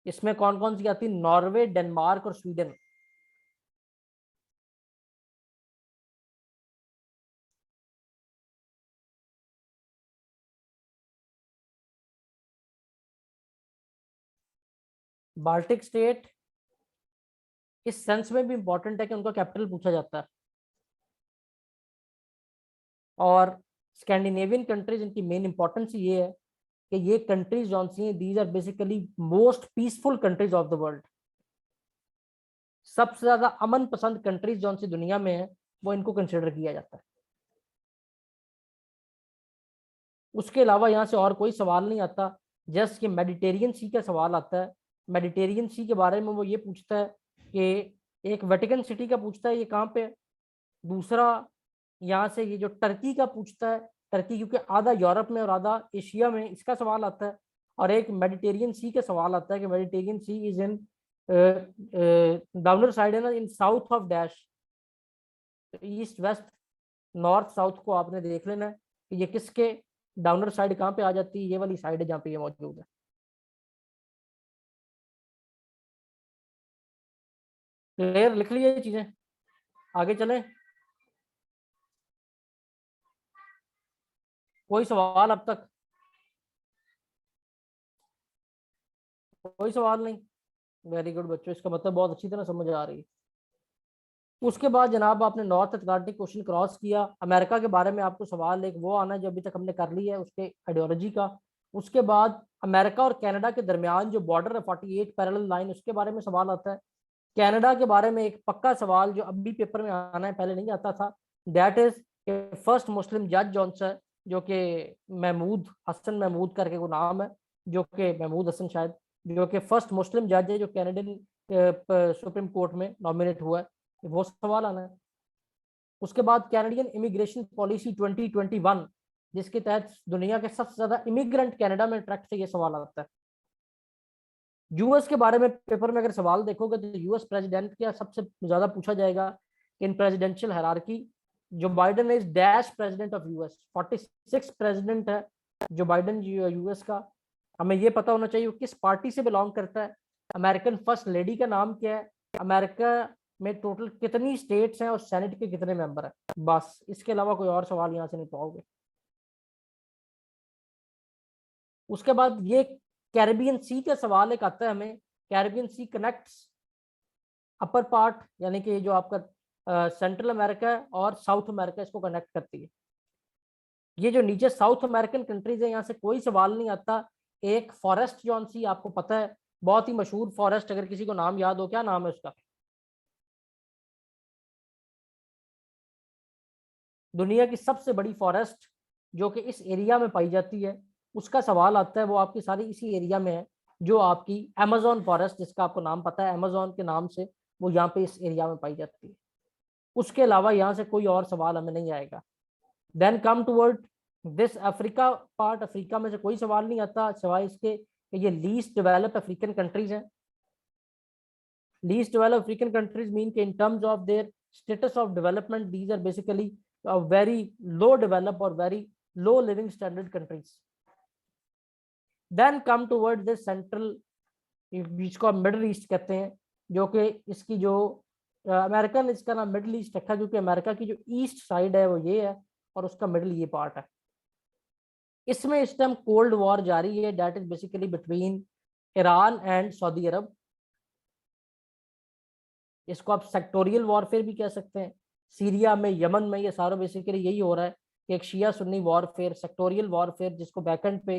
इसमें कौन कौन सी आती है? नॉर्वे, डेनमार्क और स्वीडन। बाल्टिक स्टेट इस सेंस में भी इंपॉर्टेंट है कि उनका कैपिटल पूछा जाता है। और स्कैंडिनेवियन कंट्रीज, इनकी मेन इंपॉर्टेंस ये है कि ये कंट्रीज जो सी हैं, these are basically most peaceful countries of the world. सबसे ज्यादा अमन पसंद कंट्रीज जो सी दुनिया में है, वो इनको कंसिडर किया जाता है। उसके अलावा यहाँ से और कोई सवाल नहीं आता। जस्ट कि मेडिटेरियन सी का सवाल आता है। मेडिटेरियन सी के बारे में वो ये पूछता है कि एक वेटिकन सिटी का पूछता है, ये कहाँ पे है। दूसरा यहाँ से ये जो टर्की का पूछता है, टर्की क्योंकि आधा यूरोप में और आधा एशिया में, इसका सवाल आता है। और एक मेडिटेरियन सी का सवाल आता है कि Mediterranean Sea is in downer side है ना, in south of dash, east west north south को आपने देख लेना है कि ये किसके डाउनर साइड कहाँ पे आ जाती है। ये वाली साइड है जहाँ पे ये मौजूद है। क्लियर, लिख लीजिए ये चीजें, आगे चलें। कोई सवाल अब तक? कोई सवाल नहीं? वेरी गुड बच्चों, इसका मतलब बहुत अच्छी तरह समझ आ रही है। उसके बाद जनाब आपने नॉर्थ अटलांटिक क्वेश्चन क्रॉस किया। अमेरिका के बारे में आपको सवाल एक वो आना है जो अभी तक हमने कर लिया है, उसके आइडियोलॉजी का। उसके बाद अमेरिका और कनाडा के दरमियान जो बॉर्डर है 48 पैरेलल लाइन, उसके बारे में सवाल आता है। कनाडा के बारे में एक पक्का सवाल जो अभी पेपर में आना है, पहले नहीं आता था, दैट इज फर्स्ट मुस्लिम जज जौन सा है, जो कि महमूद हसन महमूद करके वो नाम है, जो कि महमूद हसन शायद, जो कि फर्स्ट मुस्लिम जज है जो कैनेडियन सुप्रीम कोर्ट में नॉमिनेट हुआ है, वो सवाल आना है। उसके बाद कैनेडियन इमिग्रेशन पॉलिसी 2021, जिसके तहत दुनिया के सबसे ज्यादा इमिग्रेंट कनाडा में अट्रैक्ट से, ये सवाल आता है। यूएस के बारे में पेपर में अगर सवाल देखोगे तो यूएस प्रेसिडेंट का सबसे ज्यादा पूछा जाएगा in presidential hierarchy. Joe Biden is dash president of US, 46 president है जो बाइडेन यूएस का। हमें ये पता होना चाहिए वो किस पार्टी से बिलोंग करता है। अमेरिकन फर्स्ट लेडी का नाम क्या है। अमेरिका में टोटल कितनी स्टेट्स हैं और सेनेट के कितने मेंबर हैं। बस इसके अलावा कोई और सवाल यहाँ से नहीं पाओगे। उसके बाद ये कैरिबियन सी का सवाल एक आता है हमें। कैरिबियन सी कनेक्ट्स अपर पार्ट, यानी कि जो आपका सेंट्रल अमेरिका है और साउथ अमेरिका, इसको कनेक्ट करती है। ये जो नीचे साउथ अमेरिकन कंट्रीज है, यहाँ से कोई सवाल नहीं आता। एक फॉरेस्ट जॉन सी आपको पता है, बहुत ही मशहूर फॉरेस्ट, अगर किसी को नाम याद हो, क्या नाम है उसका? दुनिया की सबसे बड़ी फॉरेस्ट जो कि इस एरिया में पाई जाती है, उसका सवाल आता है। वो आपकी सारी इसी एरिया में है, जो आपकी अमेजोन फॉरेस्ट, जिसका आपको नाम पता है अमेजोन के नाम से, वो यहाँ पे इस एरिया में पाई जाती है। उसके अलावा यहाँ से कोई और सवाल हमें नहीं आएगा। Then come toward this Africa part, Africa में से कोई सवाल नहीं आता सिवाय इसके कि ये लीस्ट डेवलप्ड अफ्रीकन कंट्रीज हैं। Least developed African countries mean के in terms of their status of development, these are basically very low developed or very low living standard countries. Then come towards this central, जिसको middle east कहते हैं, जो कि इसकी जो American, इसका नाम मिडिल ईस्ट रखा क्योंकि अमेरिका की जो ईस्ट साइड है वो ये है और उसका मिडिल ये पार्ट है। इसमें इस टाइम कोल्ड वॉर जारी है, that is basically between Iran and Saudi Arabia. इसको आप सेक्टोरियल वॉरफेयर भी कह सकते हैं। सीरिया में, यमन में, ये सारा बेसिकली यही हो रहा है कि एक शिया सुन्नी वॉरफेयर, सेक्टोरियल वॉरफेयर, जिसको बैकेंड पे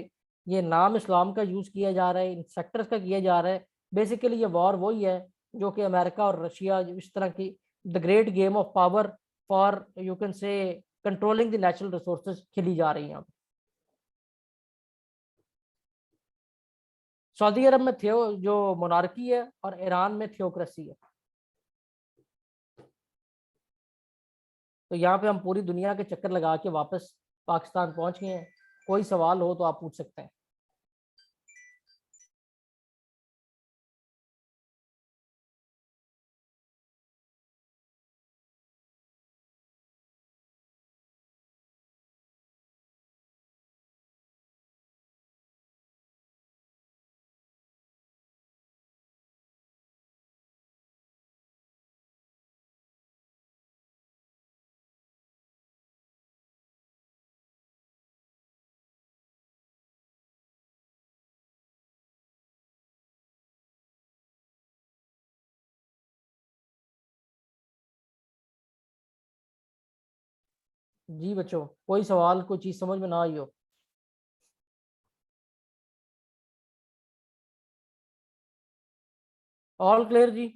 ये नाम इस्लाम का यूज किया जा रहा है, इन सेक्टर्स का किया जा रहा है। बेसिकली ये वॉर वही है जो कि अमेरिका और रशिया, इस तरह की the great game of power for you can से कंट्रोलिंग द नेचुरल रिसोर्सेज खेली जा रही हैं। सऊदी अरब में थियो जो मोनार्की है और ईरान में थियोक्रेसी है। तो यहाँ पे हम पूरी दुनिया के चक्कर लगा के वापस पाकिस्तान पहुंच गए हैं। कोई सवाल हो तो आप पूछ सकते हैं। जी बच्चों, कोई सवाल, कोई चीज समझ में ना आई हो? ऑल क्लियर जी?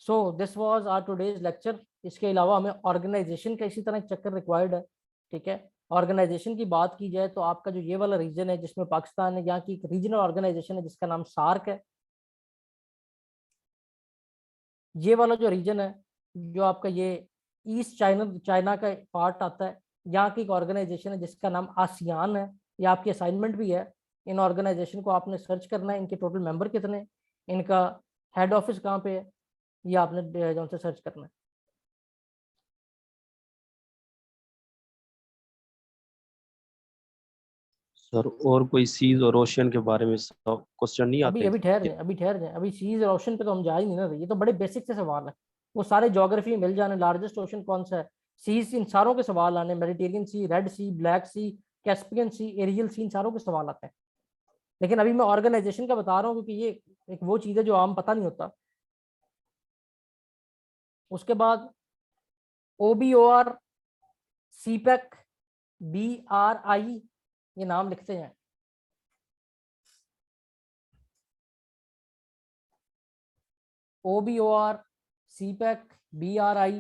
So this was our today's lecture. इसके अलावा हमें ऑर्गेनाइजेशन का इसी तरह एक चक्कर रिक्वायर्ड है, ठीक है। ऑर्गेनाइजेशन की बात की जाए तो आपका जो ये वाला रीजन है जिसमें पाकिस्तान है, यहाँ की एक रीजनल ऑर्गेनाइजेशन है जिसका नाम सार्क है। ये वाला जो रीजन है, जो आपका ये ईस्ट चाइना चाइना का पार्ट आता है, यहाँ की एक ऑर्गेनाइजेशन है जिसका नाम आसियान है। ये आपकी असाइनमेंट भी है। इन ऑर्गेनाइजेशन को आपने सर्च करना है, इनके टोटल मेंबर कितने हैं, इनका हेड ऑफिस कहाँ पे है, ये आपने जो से सर्च करना है। सर और कोई सीज और ओशियन के बारे में क्वेश्चन नहीं अभी आते अभी ठहर हैं? जाए, अभी ठहर जाए, अभी सीज और ओशन पे तो हम जा ही नहीं ना रहे। ये तो बड़े बेसिक से सवाल है, वो सारे ज्योग्राफी मिल जाने। लार्जेस्ट ओशन कौन सा है, सीज, इन सारों के सवाल आने। मेडिटेरियन सी, रेड सी, ब्लैक सी, कैस्पियन सी, एरियल सी, इन सारों के सवाल आते हैं। लेकिन अभी मैं ऑर्गेनाइजेशन का बता रहा हूँ क्योंकि ये एक वो चीज़ है जो आम पता नहीं होता। उसके बाद OBOR, CPEC, BRI, ये नाम लिखते हैं। OBOR, CPEC, BRI,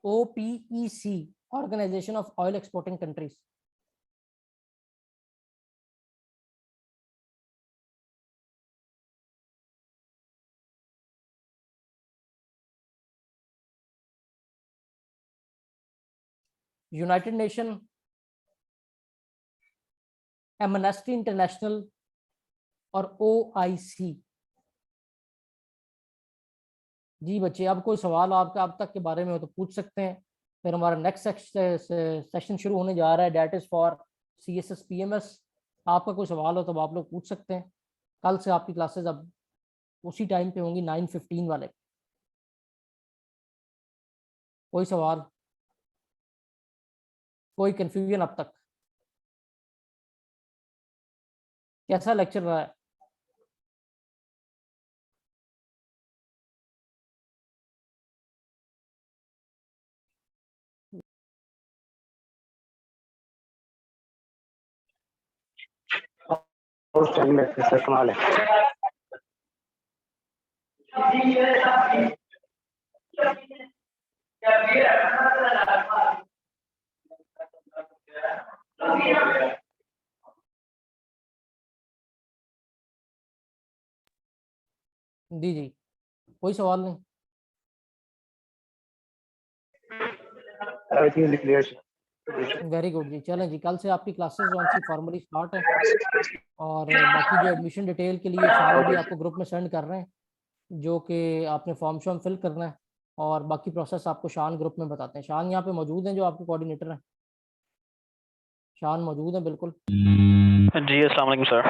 OPEC, organization of oil exporting countries. United nation, amnesty international और OIC। जी बच्चे, अब कोई सवाल आपका अब तक के बारे में हो तो पूछ सकते हैं। फिर हमारा नेक्स्ट सेशन शुरू होने जा रहा है, date is for CSS PMS। आपका कोई सवाल हो तो आप लोग पूछ सकते हैं। कल से आपकी क्लासेस अब उसी टाइम पे होंगी, 9:15 वाले। कोई सवाल, कोई कंफ्यूजन अब तक? कैसा लेक्चर रहा है? और टाइम लगते सर, कमाल है। जी जी, कोई सवाल नहीं। Everything is clear. Very good जी। चलें जी, कल से आपकी क्लासेस जो सी फॉर्मली स्टार्ट है। और बाकी जो एडमिशन डिटेल के लिए शान भी ओके आपको ग्रुप में सेंड कर रहे हैं, जो कि आपने फॉर्म शॉर्म फिल करना है। और बाकी प्रोसेस आपको शान ग्रुप में बताते हैं। शान यहाँ पे मौजूद हैं, जो आपके कोऑर्डिनेटर हैं। शान मौजूद है बिल्कुल? जी अस्सलाम वालेकुम सर।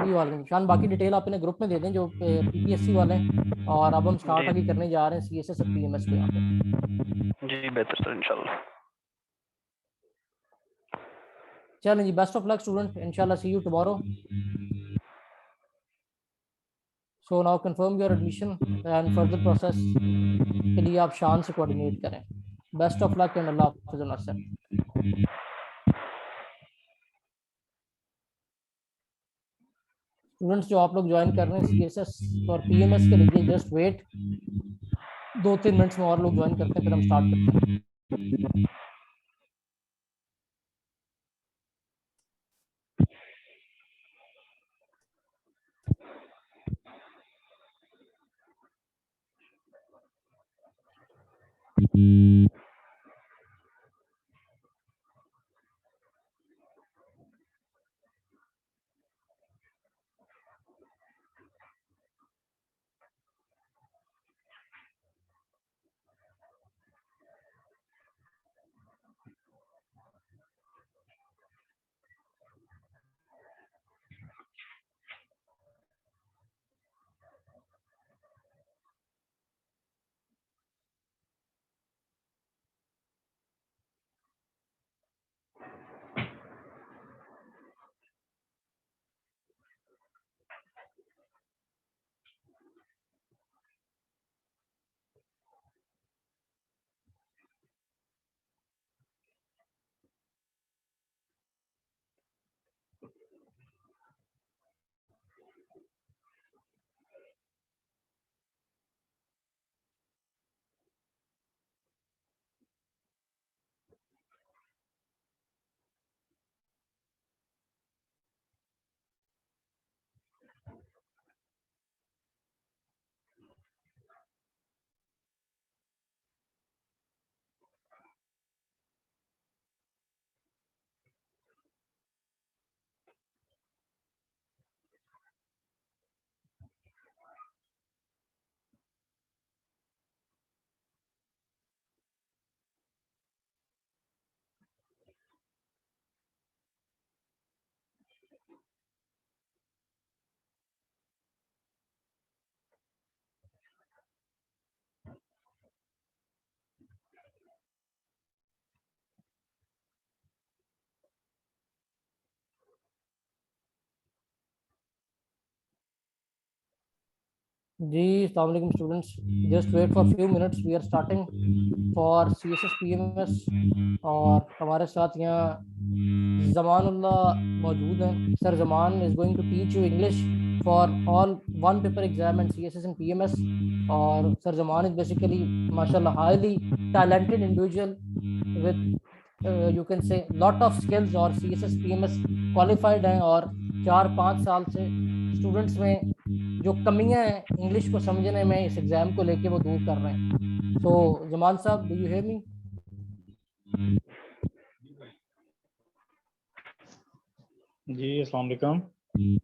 जी वालेकुम। शान, बाकी डिटेल आप इन्हें ग्रुप में दे दें जो PPSC वाले हैं। और अब हम स्टार्ट जी अभी करने जा रहे हैं CSS और PMS को यहाँ पे। जी बेहतर सर इंशाल्लाह। चलें जी, बेस्ट ऑफ लक स्टूडेंट, इंशाल्लाह see you tomorrow. So now confirm your admission and further process के लिए आप शान से कोऑर्डिनेट करें। बेस्ट ऑफ लक एंड अल्लाह हाफिज़ सर। स्टूडेंट्स जो आप लोग ज्वाइन कर रहे हैं CSS और PMS के लिए, जस्ट वेट, 2-3 मिनट्स में और लोग ज्वाइन करते हैं, फिर हम स्टार्ट करते हैं। जी अस्सलाम वालेकुम students, just wait for few minutes, we are starting for CSS PMS और हमारे साथ यहाँ जमानुल्लाह मौजूद हैं। Sir Zaman is going to teach you English for all one paper exam and CSS and PMS। और सर जमान इज बेसिकली माशाल्लाह highly talented individual with you can say lot of skills और CSS PMS qualified हैं और 4-5 साल से students में जो कमियां हैं इंग्लिश को समझने में इस एग्जाम को लेके वो दूर कर रहे हैं। तो जमान साहब, डू यू हियर मी? जी अस्सलाम वालेकुम।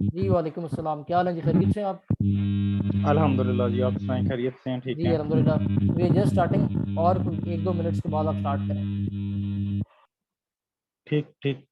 जी वालेकुम अस्सलाम, क्या हाल है जी, खैरियत से आप? अल्हम्दुलिल्लाह जी, आप सुनाएं, खैरियत से हैं? ठीक जी है। अल्हम्दुलिल्लाह, वी आर जस्ट स्टार्टिंग और 1-2 मिनट्स के बाद आप स्टार्ट करें। ठीक ठीक